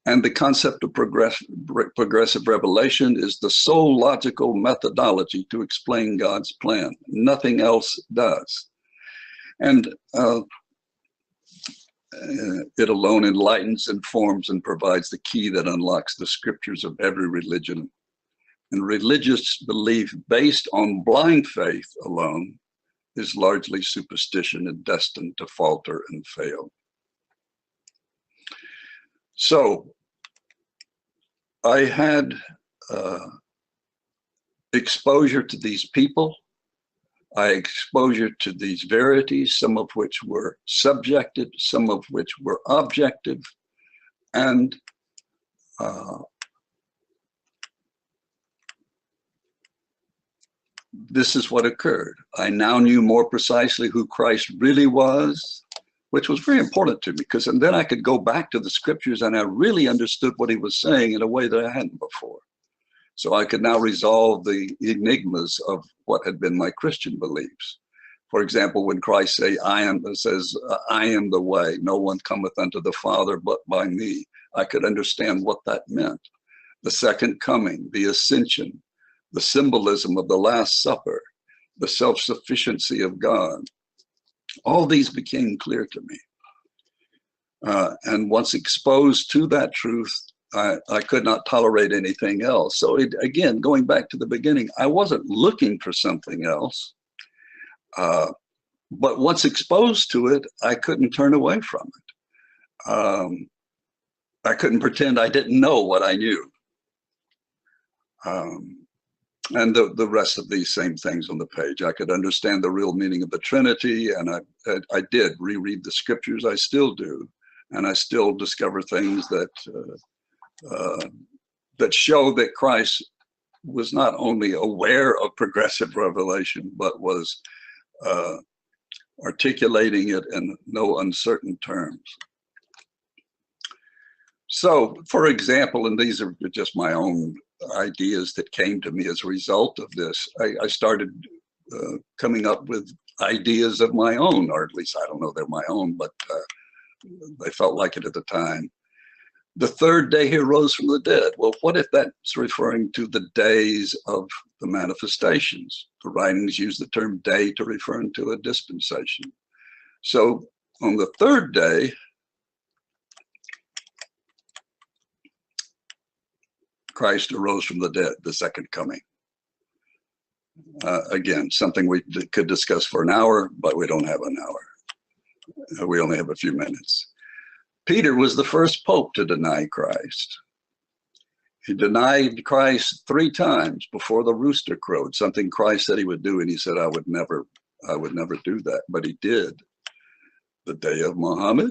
And the concept of progressive revelation is the sole logical methodology to explain God's plan. Nothing else does. And it alone enlightens, informs, and provides the key that unlocks the scriptures of every religion. And religious belief based on blind faith alone is largely superstition and destined to falter and fail. So I had exposure to these people. I had exposure to these verities, some of which were subjective, some of which were objective, and this is what occurred. I now knew more precisely who Christ really was, which was very important to me, because and then I could go back to the scriptures and I really understood what he was saying in a way that I hadn't before. So I could now resolve the enigmas of what had been my Christian beliefs. For example, when Christ says, I am the way, no one cometh unto the Father but by me, I could understand what that meant. The second coming, the ascension, the symbolism of the Last Supper, the self-sufficiency of God. All these became clear to me. And once exposed to that truth, I could not tolerate anything else. So again, going back to the beginning, I wasn't looking for something else. But once exposed to it, I couldn't turn away from it. I couldn't pretend I didn't know what I knew. And the rest of these same things on the page. I could understand the real meaning of the Trinity, and I did reread the scriptures. I still do, and I still discover things that that show that Christ was not only aware of progressive revelation, but was articulating it in no uncertain terms. So, for example, and these are just my own ideas that came to me as a result of this, I started coming up with ideas of my own, or at least I don't know they're my own, but I felt like it at the time. The third day he rose from the dead. Well, what if that's referring to the days of the manifestations? The writings use the term day to refer to a dispensation. So on the third day, Christ arose from the dead, the second coming. Again, something we could discuss for an hour, but we don't have an hour. We only have a few minutes. Peter was the first pope to deny Christ. He denied Christ 3 times before the rooster crowed, something Christ said he would do, and he said, I would never do that, but he did. The day of Muhammad,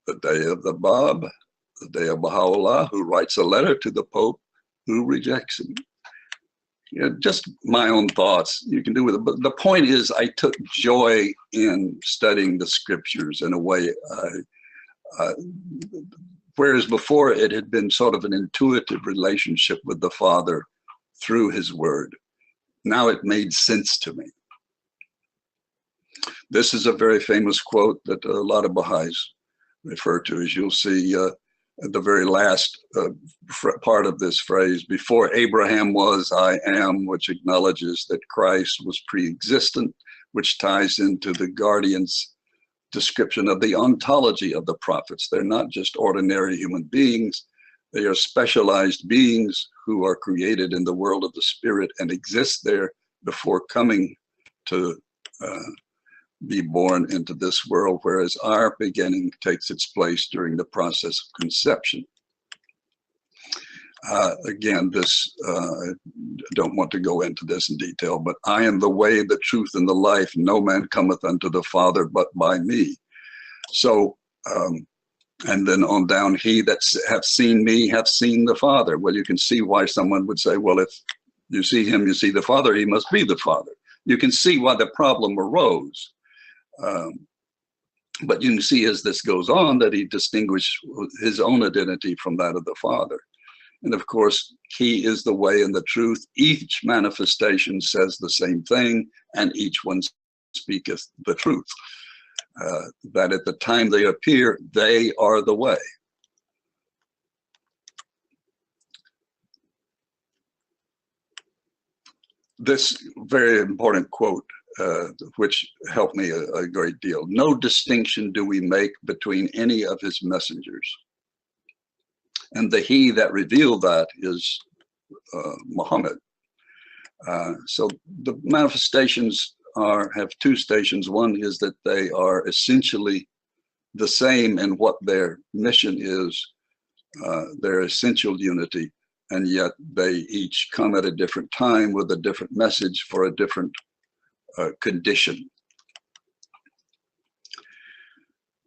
the day of the Bab, the day of Baha'u'llah, who writes a letter to the Pope who rejects him. You know, just my own thoughts you can do with it. But the point is, I took joy in studying the scriptures in a way, whereas before it had been sort of an intuitive relationship with the Father through his word. Now it made sense to me. This is a very famous quote that a lot of Baha'is refer to, as you'll see at the very last part of this phrase, before Abraham was, I am, which acknowledges that Christ was pre-existent, which ties into the Guardian's description of the ontology of the prophets. They're not just ordinary human beings. They are specialized beings who are created in the world of the spirit and exist there before coming to be born into this world, whereas our beginning takes its place during the process of conception. Again, I don't want to go into this in detail, but I am the way, the truth, and the life. No man cometh unto the Father but by me. So, and then on down, he that hath seen me hath seen the Father. Well, you can see why someone would say, well, if you see him, you see the Father, he must be the Father. You can see why the problem arose. But you can see as this goes on that he distinguished his own identity from that of the Father. And of course, he is the way and the truth. Each manifestation says the same thing, and each one speaketh the truth. That at the time they appear, they are the way. This very important quote, which helped me a great deal. No distinction do we make between any of his messengers. And the he that revealed that is Muhammad. So the manifestations have two stations. One is that they are essentially the same in what their mission is, their essential unity, and yet they each come at a different time with a different message for a different condition.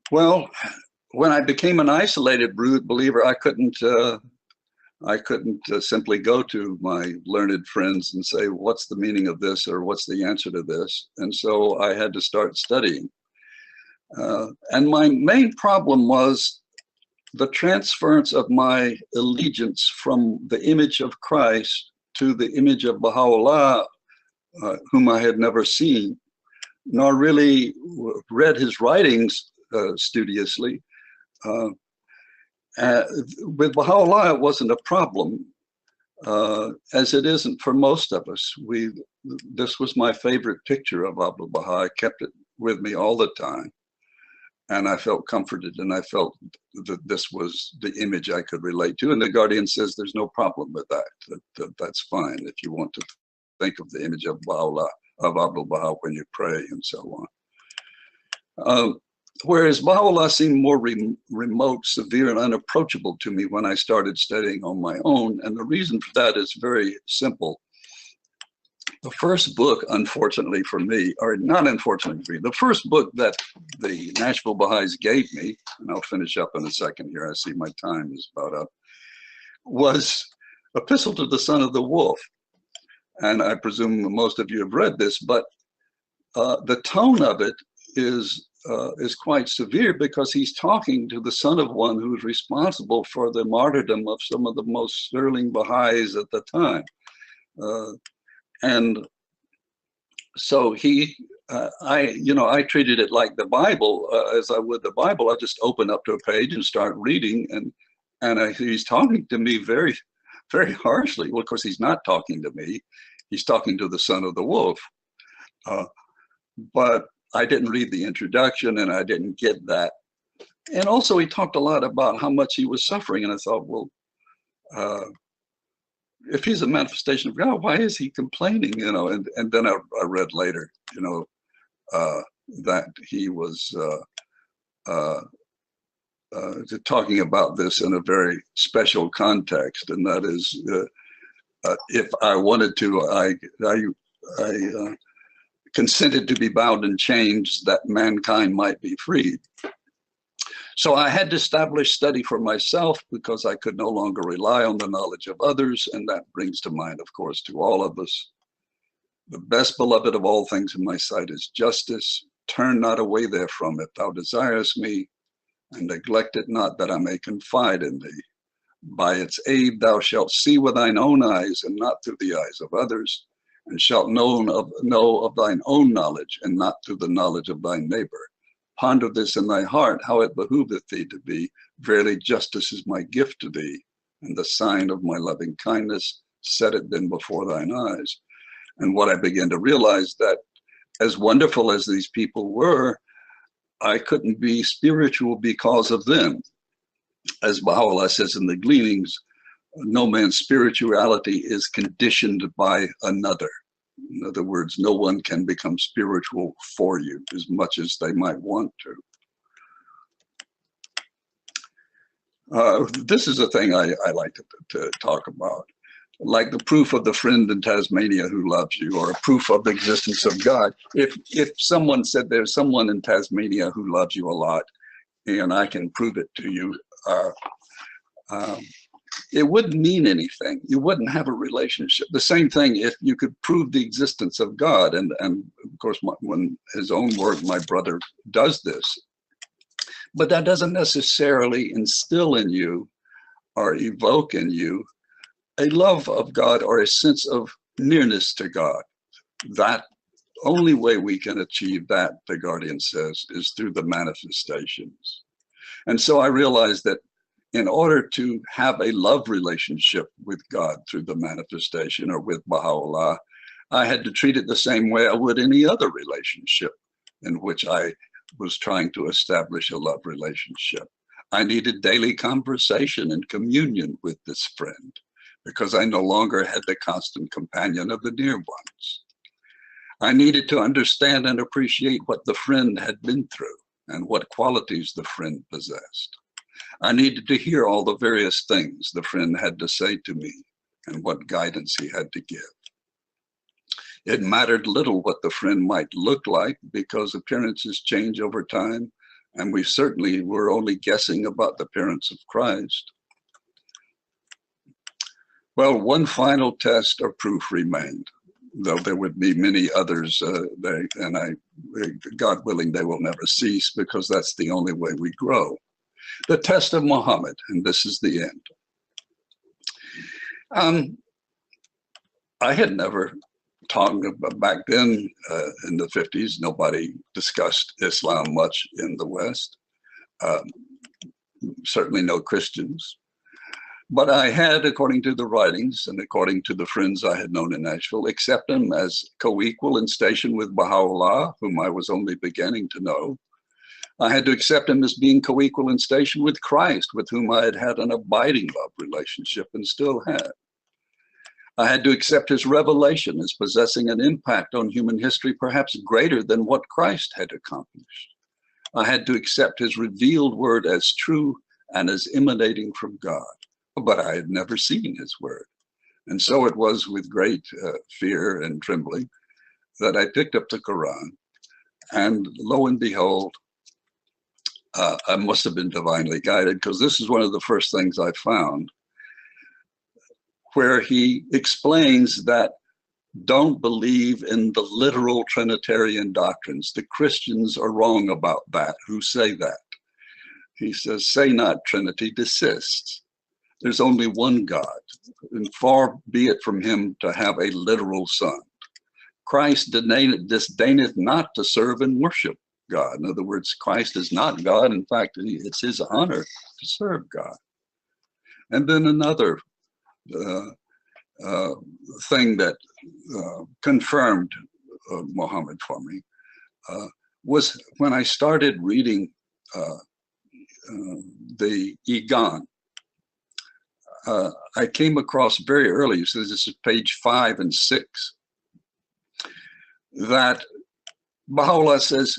Well, when I became an isolated believer, I couldn't simply go to my learned friends and say, what's the meaning of this, or what's the answer to this? And so I had to start studying. And my main problem was the transference of my allegiance from the image of Christ to the image of Baha'u'llah, whom I had never seen, nor really read his writings studiously. With Baha'u'llah, it wasn't a problem, as it isn't for most of us. This was my favorite picture of Abdul Baha. I kept it with me all the time. And I felt comforted, and I felt that this was the image I could relate to. And the Guardian says there's no problem with that. That's fine if you want to think of the image of Baha'u'llah, of Abdul Baha when you pray and so on. Whereas Baha'u'llah seemed more remote, severe, and unapproachable to me when I started studying on my own. And the reason for that is very simple. The first book, unfortunately for me, or not unfortunately for me, the first book that the Nashville Baha'is gave me, and I'll finish up in a second here, I see my time is about up, was Epistle to the Son of the Wolf. And I presume most of you have read this, but the tone of it is quite severe, because he's talking to the son of one who's responsible for the martyrdom of some of the most sterling Baha'is at the time. And so I treated it like the Bible, as I would the Bible. I just open up to a page and start reading, and he's talking to me very, very harshly. Well, of course, he's not talking to me. He's talking to the son of the wolf. But I didn't read the introduction, and I didn't get that. And also, he talked a lot about how much he was suffering, and I thought, well, if he's a manifestation of God, why is he complaining? And then I read later, that he was talking about this in a very special context, and that is, if I wanted to, I consented to be bound in chains that mankind might be freed. So I had to establish study for myself, because I could no longer rely on the knowledge of others. And that brings to mind, of course, to all of us, the best beloved of all things in my sight is justice. Turn not away therefrom if thou desirest me, and neglect it not, that I may confide in thee. By its aid thou shalt see with thine own eyes, and not through the eyes of others, and shalt know of thine own knowledge, and not through the knowledge of thy neighbor. Ponder this in thy heart, how it behooveth thee to be. Verily justice is my gift to thee, and the sign of my loving kindness. Set it then before thine eyes. And what I began to realize, that as wonderful as these people were, I couldn't be spiritual because of them. As Baha'u'llah says in the Gleanings, no man's spirituality is conditioned by another. In other words, no one can become spiritual for you, as much as they might want to. This is a thing I like to talk about, like the proof of the friend in Tasmania who loves you, or a proof of the existence of God. If someone said there's someone in Tasmania who loves you a lot, and I can prove it to you, it wouldn't mean anything. You wouldn't have a relationship. The same thing if you could prove the existence of God. And of course, when his own work, my brother does this. But that doesn't necessarily instill in you or evoke in you a love of God or a sense of nearness to God. That only way we can achieve that, the Guardian says, is through the manifestations. And so I realized that in order to have a love relationship with God through the manifestation or with Baha'u'llah, I had to treat it the same way I would any other relationship in which I was trying to establish a love relationship. I needed daily conversation and communion with this friend because I no longer had the constant companion of the near ones. I needed to understand and appreciate what the friend had been through and what qualities the friend possessed. I needed to hear all the various things the friend had to say to me and what guidance he had to give. It mattered little what the friend might look like because appearances change over time, and we certainly were only guessing about the appearance of Christ. Well, one final test or proof remained, though there would be many others, God willing, they will never cease because that's the only way we grow. The test of Muhammad, and this is the end. I had never talked about, back then in the 50s, nobody discussed Islam much in the West, certainly no Christians. But I had, according to the writings and according to the friends I had known in Nashville, accept him as co-equal in station with Baha'u'llah, whom I was only beginning to know. I had to accept him as being co-equal in station with Christ, with whom I had had an abiding love relationship and still had. I had to accept his revelation as possessing an impact on human history perhaps greater than what Christ had accomplished. I had to accept his revealed word as true and as emanating from God. But I had never seen his word. And so it was with great fear and trembling that I picked up the Quran, and lo and behold, I must have been divinely guided, because this is one of the first things I found, where he explains that don't believe in the literal Trinitarian doctrines. The Christians are wrong about that, who say that. He says, say not Trinity, desist. There's only one God, and far be it from him to have a literal son. Christ disdaineth not to serve and worship God. In other words, Christ is not God. In fact, it's his honor to serve God. And then another thing that confirmed Muhammad for me was when I started reading the Igan. I came across very early, so this is page 5 and 6, that Baha'u'llah says,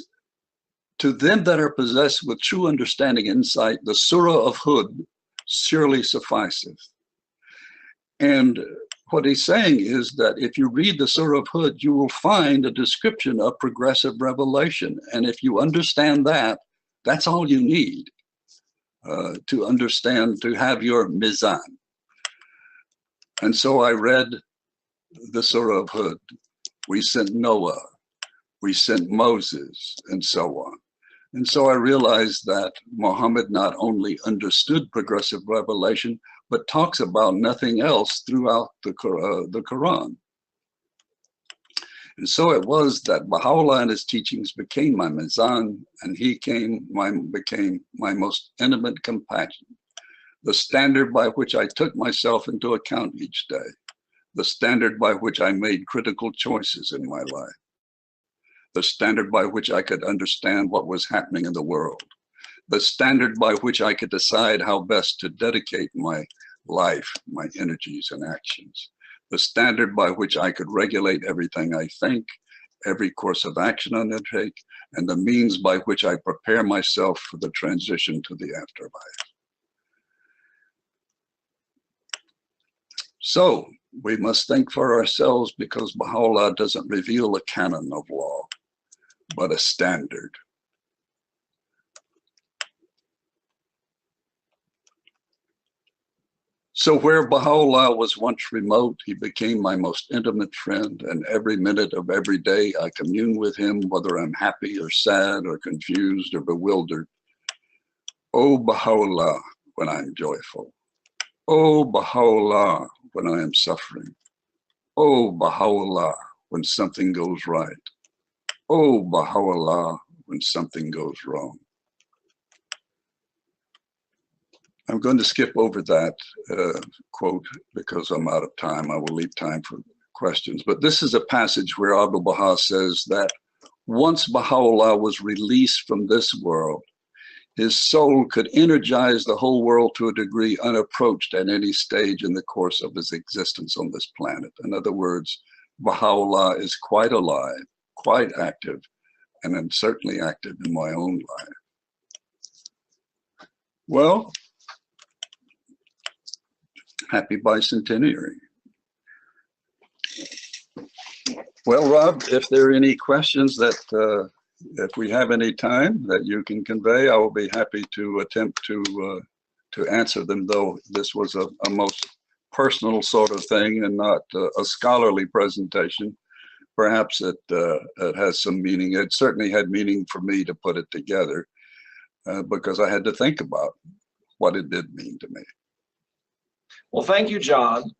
to them that are possessed with true understanding and insight, the Surah of Hud surely sufficeth. And what he's saying is that if you read the Surah of Hud, you will find a description of progressive revelation. And if you understand that, that's all you need. To understand, to have your Mazon. And so I read the Surah of Hud. We sent Noah, we sent Moses, and so on. And so I realized that Muhammad not only understood progressive revelation, but talks about nothing else throughout the Quran. And so it was that Baha'u'llah and his teachings became my Mazon, and he became my most intimate companion, the standard by which I took myself into account each day, the standard by which I made critical choices in my life, the standard by which I could understand what was happening in the world, the standard by which I could decide how best to dedicate my life, my energies and actions, the standard by which I could regulate everything I think, every course of action I undertake, and the means by which I prepare myself for the transition to the afterlife. So we must think for ourselves, because Baha'u'llah doesn't reveal a canon of law, but a standard. So where Baha'u'llah was once remote, he became my most intimate friend, and every minute of every day I commune with him, whether I'm happy or sad or confused or bewildered. Oh Baha'u'llah, when I'm joyful. Oh Baha'u'llah, when I am suffering. Oh, Baha'u'llah, when something goes right. Oh, Baha'u'llah, when something goes wrong. I'm going to skip over that quote because I'm out of time. I will leave time for questions. But this is a passage where Abdul Baha says that once Baha'u'llah was released from this world, his soul could energize the whole world to a degree unapproached at any stage in the course of his existence on this planet. In other words, Baha'u'llah is quite alive, quite active, and I'm certainly active in my own life. Well, happy bicentenary. Well, Rob, if there are any questions that, if we have any time that you can convey, I will be happy to attempt to answer them, though this was a most personal sort of thing and not a scholarly presentation. Perhaps it has some meaning. It certainly had meaning for me to put it together because I had to think about what it did mean to me.
Well, thank you, John.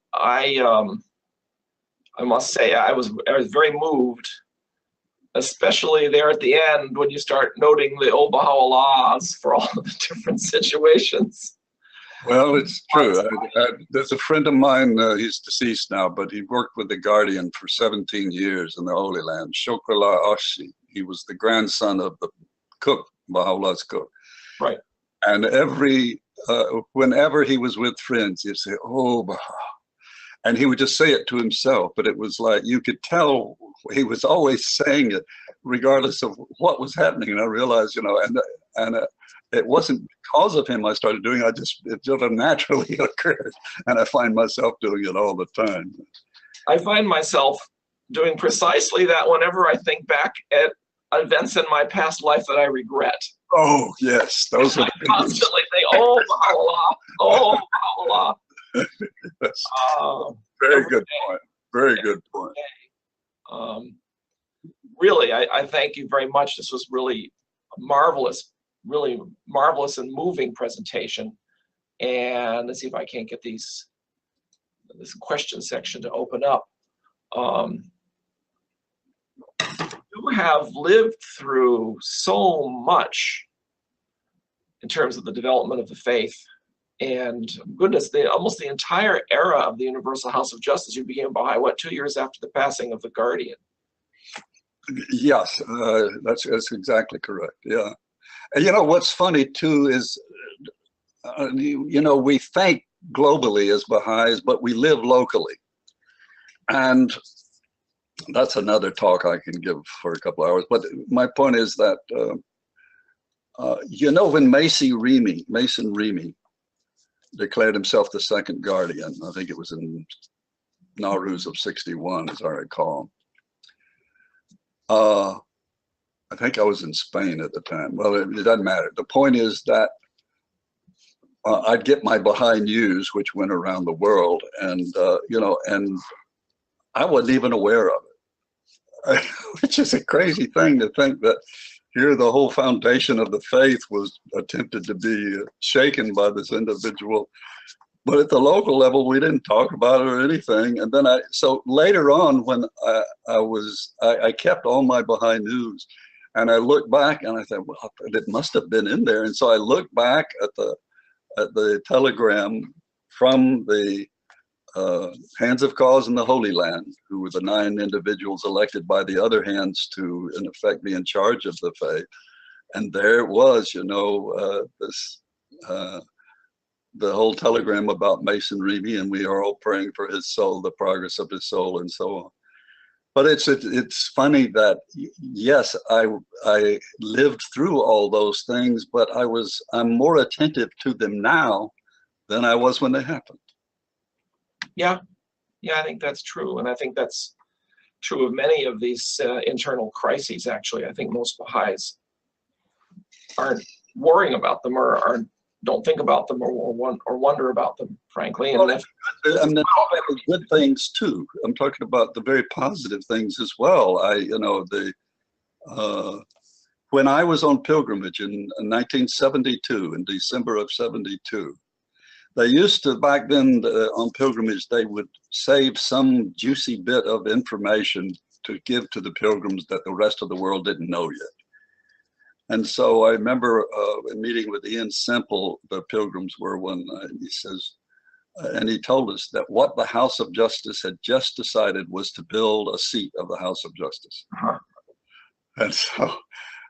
I must say I was very moved, especially there at the end when you start noting the old Baha'u'llahs for all of the different situations.
Well, it's true. There's a friend of mine, he's deceased now, but he worked with the Guardian for 17 years in the Holy Land, Shoghi Effendi. He was the grandson of the cook, Baha'u'llah's cook.
Right.
And whenever he was with friends, he'd say, oh, Baha. And he would just say it to himself, but it was like, you could tell he was always saying it regardless of what was happening. And I realized, you know, and it wasn't because of him I started doing it, it just naturally occurred. And I find myself doing it all the time.
I find myself doing precisely that whenever I think back at events in my past life that I regret.
Oh, yes. Those are the
constantly say, oh, Baha'u'llah, oh, Baha'u'llah.
Yes. Very good point. Very good point.
Really, I thank you very much. This was really marvelous and moving presentation. And let's see if I can't get this question section to open up. You have lived through so much in terms of the development of the faith. And goodness, almost the entire era of the Universal House of Justice. You became Baha'i, what, 2 years after the passing of the Guardian?
Yes, that's exactly correct. Yeah. And you know, what's funny too is, you know, we think globally as Baha'is, but we live locally. And that's another talk I can give for a couple hours. But my point is that, you know, when Mason Remy declared himself the second guardian, I think it was in Nowruz of '61, as I recall. I think I was in Spain at the time. Well, it doesn't matter. The point is that I'd get my Baha'i news, which went around the world, and you know, and I wasn't even aware of it, which is a crazy thing to think that here the whole foundation of the faith was attempted to be shaken by this individual. But at the local level, we didn't talk about it or anything. And then so later on, when I kept all my Baha'i news, and I looked back and I thought, well, it must have been in there. And so I looked back at the telegram from the Hands of Cause in the Holy Land, who were the 9 individuals elected by the other hands to, in effect, be in charge of the faith. And there it was, you know, the whole telegram about Mason Remy, and we are all praying for his soul, the progress of his soul, and so on. But it's funny that, yes, I lived through all those things, but I'm more attentive to them now than I was when they happened. Yeah,
I think that's true. And I think that's true of many of these internal crises, actually. I think most Baha'is aren't worrying about them or don't think about them or wonder about them, frankly. And
I mean, the good things too. I'm talking about the very positive things as well. You know, when I was on pilgrimage in 1972, in December of '72, They used to, back then on pilgrimage, they would save some juicy bit of information to give to the pilgrims that the rest of the world didn't know yet. And so I remember a meeting with Ian Semple, the pilgrims were one night, and he says, and he told us that what the House of Justice had just decided was to build a seat of the House of Justice. And so,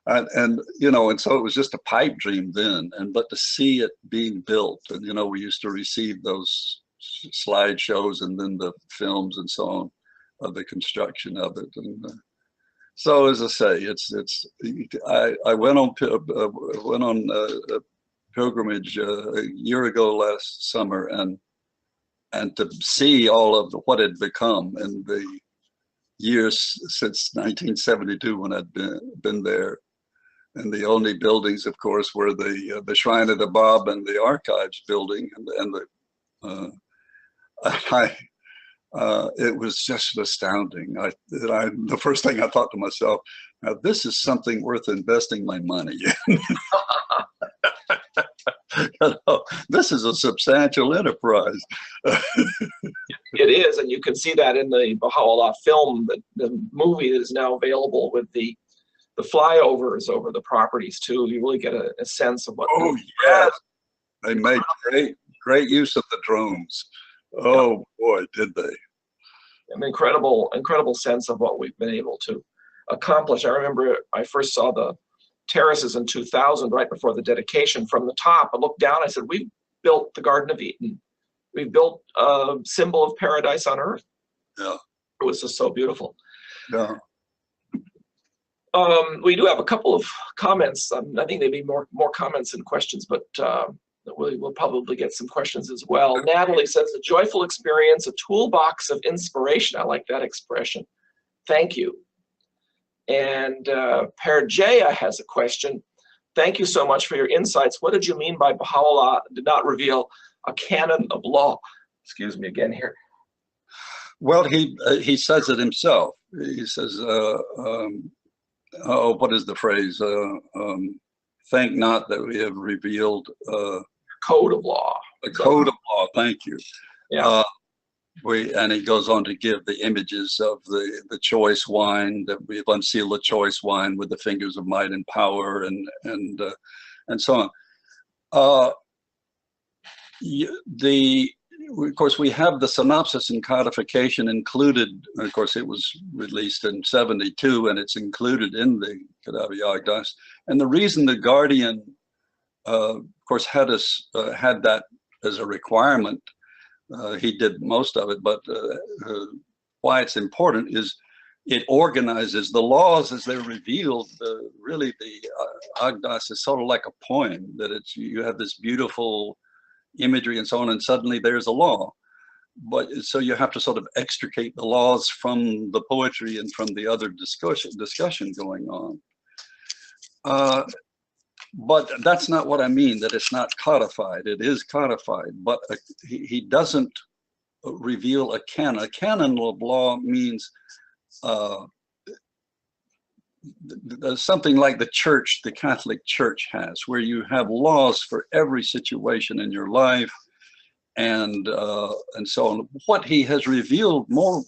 and you know, and so it was just a pipe dream then, but to see it being built, and you know, we used to receive those slideshows and then the films and so on of the construction of it. And so, as I say, I went on a pilgrimage a year ago last summer, and to see all of what had become in the years since 1972 when I'd been there. And the only buildings, of course, were the Shrine of the Bab and the Archives building, it was just astounding. The first thing I thought to myself, now this is something worth investing my money in. You know, this is a substantial enterprise.
It is, and you can see that in the Baha'u'llah film, the movie that is now available with the flyovers over the properties too. You really get a sense of what.
Oh yes, they made great use of the drones. Oh boy, did they!
An incredible sense of what we've been able to accomplish. I remember I first saw the terraces in 2000, right before the dedication. From the top, I looked down. I said, "We've built the Garden of Eden. We've built a symbol of paradise on earth."
Yeah,
it was just so beautiful.
Yeah.
We do have a couple of comments. I think maybe more comments than questions, but we'll probably get some questions as well. Natalie says, "A joyful experience, a toolbox of inspiration." I like that expression. Thank you. And Perjaya has a question. "Thank you so much for your insights. What did you mean by Baha'u'llah did not reveal a canon of law?" Excuse me again here.
Well, he says it himself. He says, what is the phrase? Thank not that we have revealed
code of law.
A code of law. Thank you.
Yeah.
And he goes on to give the images of the choice wine, that we have unsealed the choice wine with the fingers of might and power, and so on. Of course, we have the synopsis and codification included. Of course, it was released in '72, and it's included in the Kitab Yagdas. And the reason the Guardian, of course, had that as a requirement, he did most of it, but why it's important is it organizes the laws as they're revealed. Really, the Agdas is sort of like a poem, that you have this beautiful imagery and so on, and suddenly there's a law. But so you have to sort of extricate the laws from the poetry and from the other discussion going on. But that's not what I mean, that it's not codified. It is codified, but he doesn't reveal a canon. A canon of law means something like the church, the Catholic Church has, where you have laws for every situation in your life, and so on. What he has revealed more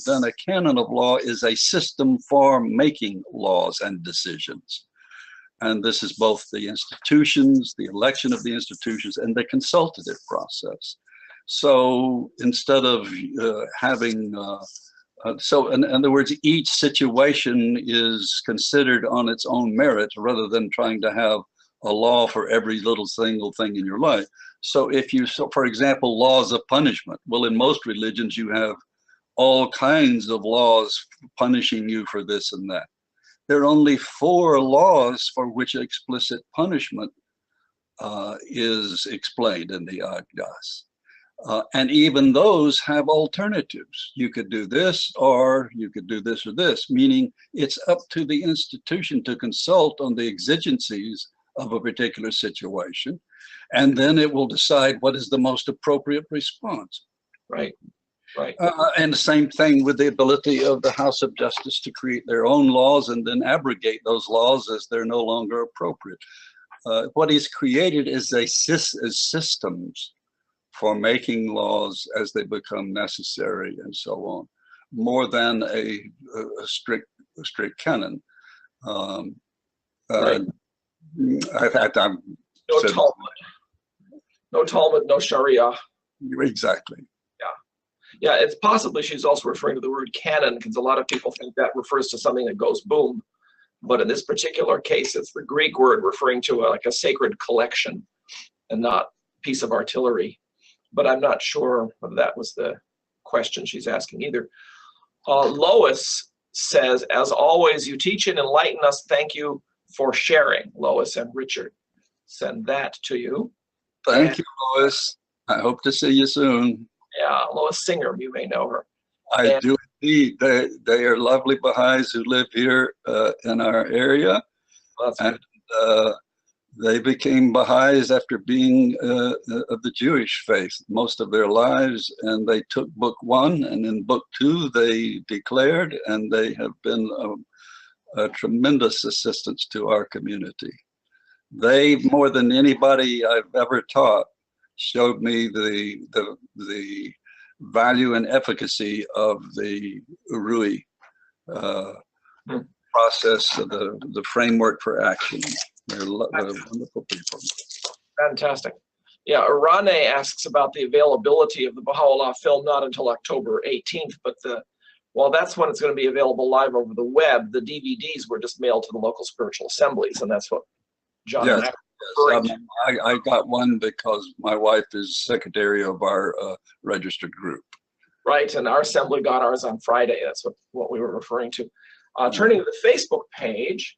than a canon of law is a system for making laws and decisions. And this is both the institutions, the election of the institutions, and the consultative process. So instead of having so in other words, each situation is considered on its own merit rather than trying to have a law for every little single thing in your life. So for example, laws of punishment. Well, in most religions, you have all kinds of laws punishing you for this and that. There are only 4 laws for which explicit punishment is explained in the Agdas. And even those have alternatives. You could do this, or you could do this or this, meaning it's up to the institution to consult on the exigencies of a particular situation, and then it will decide what is the most appropriate response.
Right, right.
And the same thing with the ability of the House of Justice to create their own laws and then abrogate those laws as they're no longer appropriate. what he's created is systems for making laws as they become necessary and so on, more than a strict canon.
Right. No Talmud, no Sharia.
Exactly.
Yeah, it's possibly she's also referring to the word canon, because a lot of people think that refers to something that goes boom. But in this particular case, it's the Greek word referring to like a sacred collection and not piece of artillery. But I'm not sure whether that was the question she's asking either. Lois says, as always, you teach and enlighten us. Thank you for sharing. Lois and Richard send that to you.
Thank you, Lois. I hope to see you soon.
Yeah, Lois Singer, you may know her.
I do indeed. They are lovely Baha'is who live here in our area.
Well,
and they became Baha'is after being of the Jewish faith most of their lives. And they took book 1, and in book 2 they declared, and they have been a tremendous assistance to our community. They, more than anybody I've ever taught, showed me the value and efficacy of the Urui process, the framework for action. They're wonderful people.
Fantastic. Yeah, Irane asks about the availability of the Baha'u'llah film, not until October 18th, but well, that's when it's going to be available live over the web. The DVDs were just mailed to the local spiritual assemblies, and that's what John and
I got one because my wife is secretary of our registered group.
Right, and our assembly got ours on Friday. That's what we were referring to. Turning to the Facebook page,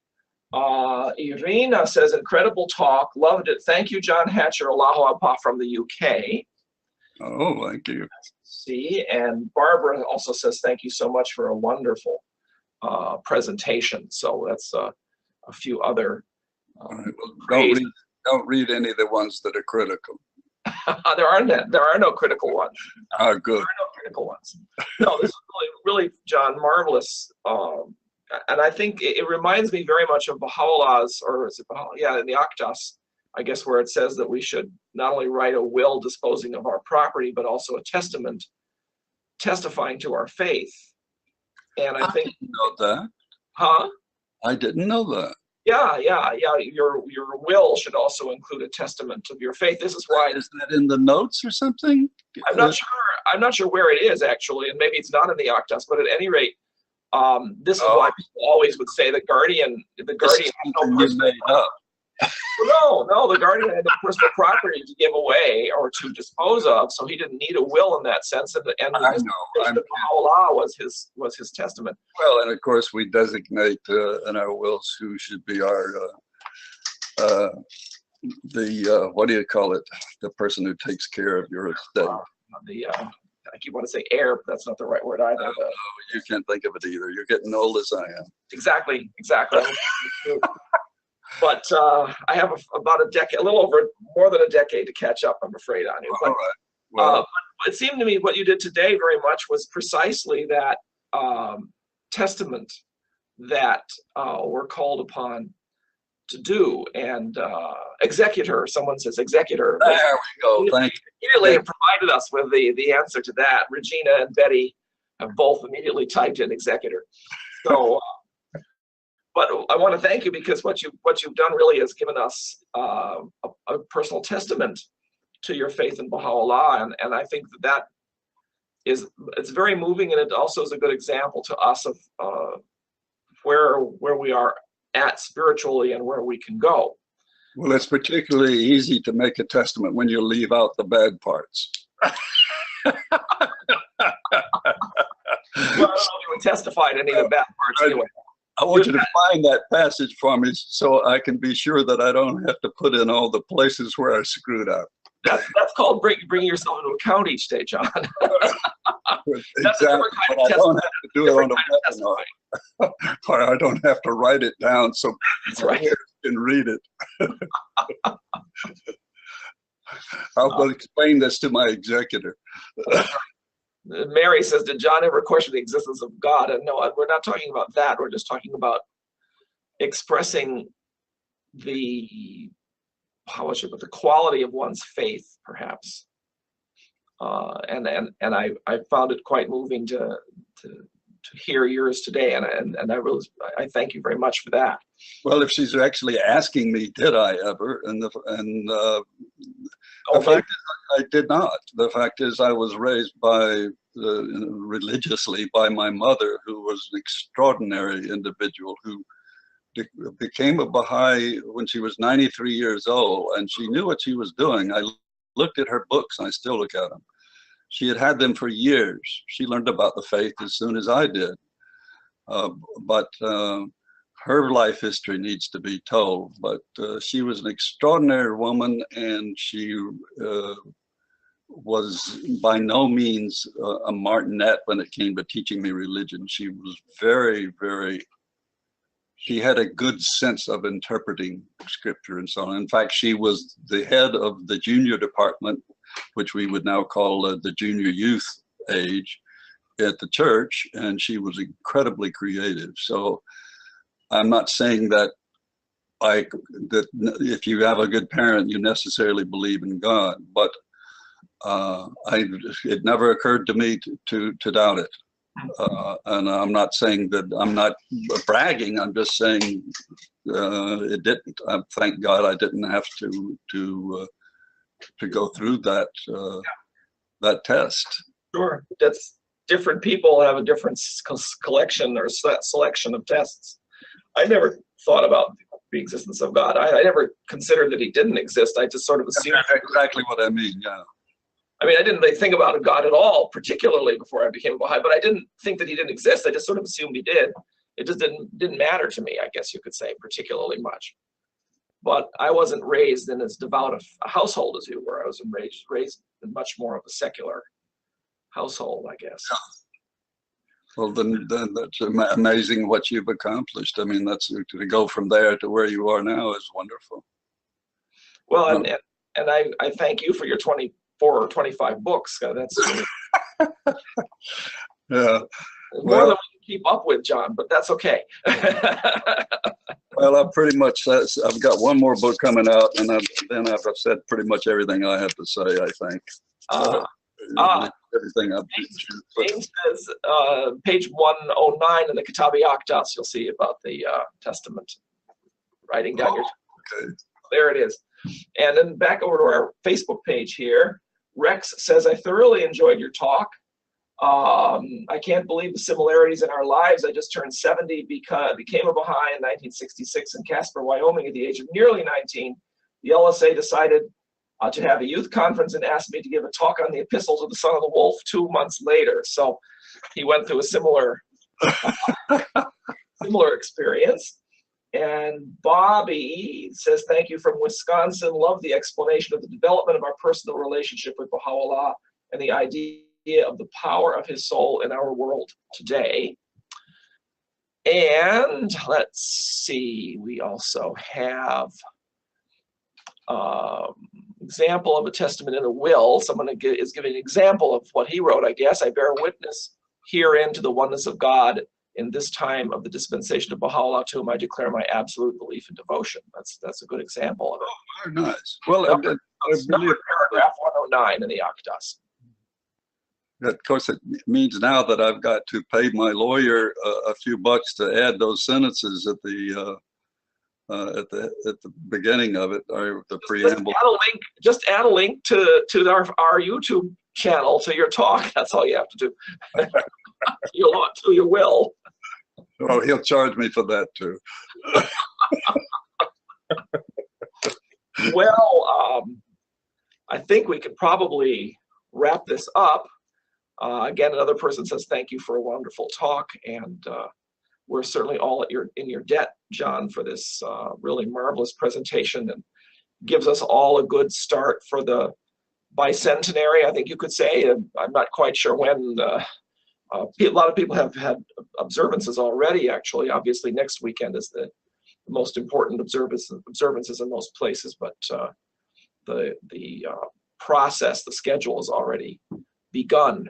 Irina says, incredible talk, loved it. Thank you, John Hatcher, Allahu Akbar from the UK.
Oh, thank you.
See, and Barbara also says, thank you so much for a wonderful presentation. So that's a few other.
Don't read any of the ones that are critical.
There are no critical ones.
Oh, good.
There are no critical ones. No, this is really, John, marvelous. And I think it reminds me very much of Baha'u'llah's, or is it Baha'u'llah? Yeah, in the Akdas, I guess, where it says that we should not only write a will disposing of our property, but also a testament testifying to our faith. And I think.
Didn't know that.
Huh?
I didn't know that.
Yeah. Your will should also include a testament of your faith. This is why.
Is that in the notes or something?
I'm not sure. I'm not sure where it is actually, and maybe it's not in the Akdas. But at any rate, this is why people always would say the guardian had no personal. No, the guardian had no personal property to give away or to dispose of, so he didn't need a will in that sense. And Baha'u'llah was his testament.
Well, and of course we designate in our wills who should be our what do you call it? The person who takes care of your estate.
I keep wanting to say heir, but that's not the right word either.
No, you can't think of it either. You're getting old as I am.
Exactly. But I have about a decade, a little over, more than a decade to catch up, I'm afraid, on you. But,
all right. Well,
but it seemed to me what you did today very much was precisely that testament that we're called upon to do. And executor, someone says executor.
There we go. Thank you.
Immediately provided us with the answer to that. Regina and Betty have both immediately typed in executor. So. But I want to thank you, because what you've done really has given us a personal testament to your faith in Baha'u'llah, and I think it's very moving, and it also is a good example to us of where we are at spiritually and where we can go.
Well, it's particularly easy to make a testament when you leave out the bad parts.
Well, I don't know if you would testify to any of the bad parts anyway.
I want you to find that passage for me so I can be sure that I don't have to put in all the places where I screwed up.
That's called bringing yourself into account each day, John.
Exactly. But I don't have to do it on a webinar. Or I don't have to write it down so
right.
Players can read it. I'll explain this to my executor.
Mary says, did John ever question the existence of God? And no, we're not talking about that. We're just talking about expressing the how much of the quality of one's faith, perhaps. And I found it quite moving to hear yours today, and I thank you very much for that.
Well, if she's actually asking me, did I ever? The fact is, I did not. The fact is, I was raised by religiously by my mother, who was an extraordinary individual who became a Baha'i when she was 93 years old, and she knew what she was doing. I looked at her books, and I still look at them. She had them for years. She learned about the faith as soon as I did. But her life history needs to be told. But she was an extraordinary woman, and she was by no means a martinet when it came to teaching me religion. She was very, very, she had a good sense of interpreting scripture and so on. In fact, she was the head of the junior department, which we would now call the junior youth age at the church, and she was incredibly creative. So I'm not saying that if you have a good parent, you necessarily believe in God, but it never occurred to me to doubt it. And I'm not saying that I'm not bragging. I'm just saying it didn't. Thank God I didn't have to go through that that test.
Sure, that's different people have a different collection or selection of tests. I never thought about the existence of God. I never considered that he didn't exist. I just sort of assumed.
That's exactly what I mean. Yeah.
I mean, I didn't really think about a God at all, particularly before I became a Baha'i, but I didn't think that he didn't exist. I just sort of assumed he did. It just didn't matter to me, I guess you could say, particularly much. But I wasn't raised in as devout a household as you were. I was raised in much more of a secular household, I guess.
Well, then that's amazing what you've accomplished. I mean, that's to go from there to where you are now is wonderful.
Well, and I thank you for your 24 or 25 books. That's
yeah.
More than we can keep up with, John, but that's okay.
Well, I've pretty much, I've got one more book coming out, and then I've said pretty much everything I have to say, I think. Everything I've
James says, page 109 in the Kitab you'll see about the Testament. Writing down your.
Okay.
There it is. And then back over to our Facebook page here. Rex says, I thoroughly enjoyed your talk. I can't believe the similarities in our lives. I just turned 70, became a Baha'i in 1966 in Casper, Wyoming at the age of nearly 19. The LSA decided to have a youth conference and asked me to give a talk on the epistles of the Son of the Wolf 2 months later. So he went through a similar experience. And Bobby says, thank you from Wisconsin. Love the explanation of the development of our personal relationship with Baha'u'llah and the idea of the power of his soul in our world today. And let's see, we also have example of a testament in a will. Someone is giving an example of what he wrote, I guess. I bear witness herein to the oneness of God in this time of the dispensation of Baha'u'llah, to whom I declare my absolute belief and devotion. That's a good example of it.
Oh, very nice. Well,
number paragraph 109 in the Advertise.
Of course, it means now that I've got to pay my lawyer a few bucks to add those sentences at the beginning of it, or the preamble.
Just add a link to our YouTube channel to your talk. That's all you have to do. You ought to, you will.
Well, he'll charge me for that too.
Well, I think we could probably wrap this up. Again, another person says thank you for a wonderful talk, and we're certainly all in your debt, John, for this really marvelous presentation, and gives us all a good start for the bicentenary, I think you could say. I'm not quite sure when. A lot of people have had observances already, actually. Obviously, next weekend is the most important observances in most places, but the process, the schedule has already begun.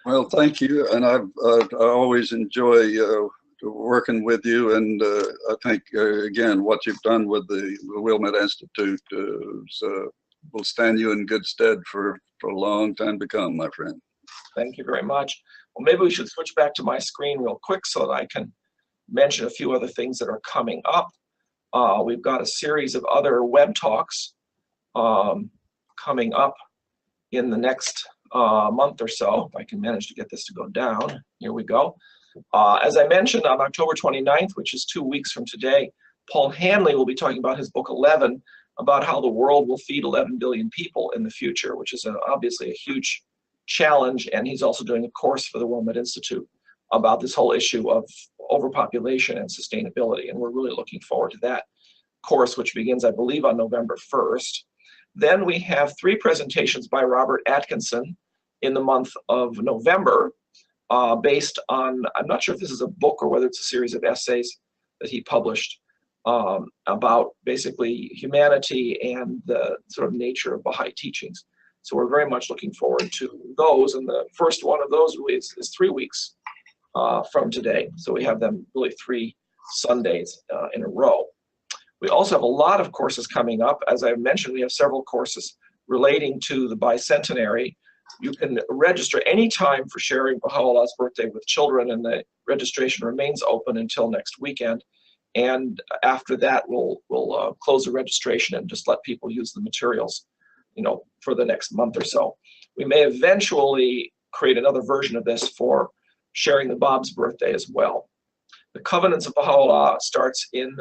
Well, thank you, and I always enjoy working with you, and I think again what you've done with the Wilmot Institute will stand you in good stead for a long time to come, my friend.
Thank you very much. Well, maybe we should switch back to my screen real quick so that I can mention a few other things that are coming up. We've got a series of other web talks coming up in the next month or so. If I can manage to get this to go down. Here we go. As I mentioned, on October 29th, which is 2 weeks from today, Paul Hanley will be talking about his book 11, about how the world will feed 11 billion people in the future, which is obviously a huge challenge. And he's also doing a course for the Wilmot Institute about this whole issue of overpopulation and sustainability. And we're really looking forward to that course, which begins, I believe, on November 1st. Then we have 3 presentations by Robert Atkinson in the month of November, based on, I'm not sure if this is a book or whether it's a series of essays that he published about basically humanity and the sort of nature of Baha'i teachings. So we're very much looking forward to those. And the first one of those really is 3 weeks from today. So we have them really 3 Sundays in a row. We also have a lot of courses coming up. As I mentioned, we have several courses relating to the Bicentenary. You can register anytime for sharing Baha'u'llah's birthday with children, and the registration remains open until next weekend. And after that, we'll close the registration and just let people use the materials, you know, for the next month or so. We may eventually create another version of this for sharing the Bab's birthday as well. The Covenants of Baha'u'llah starts in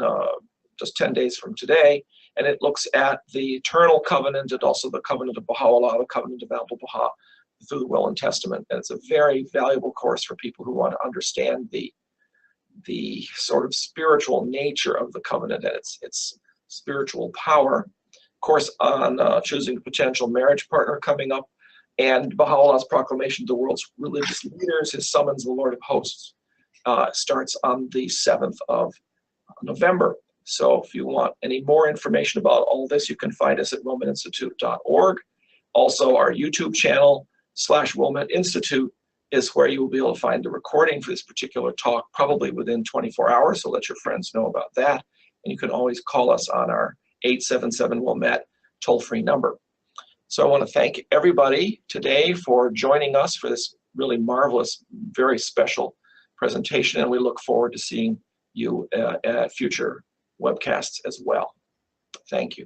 just 10 days from today, and it looks at the eternal covenant and also the covenant of Baha'u'llah, the covenant of Abdul-Baha through the Will and Testament. And it's a very valuable course for people who want to understand the sort of spiritual nature of the covenant and its spiritual power. Course on choosing a potential marriage partner coming up, and Baha'u'llah's proclamation to the world's religious leaders, his summons to the Lord of Hosts, starts on the 7th of November. So if you want any more information about all this, you can find us at wilmotinstitute.org. Also, our YouTube channel /Wilmot Institute is where you will be able to find the recording for this particular talk, probably within 24 hours, so let your friends know about that. And you can always call us on our 877-WILMET toll-free number. So I want to thank everybody today for joining us for this really marvelous, very special presentation, and we look forward to seeing you at future webcasts as well. Thank you.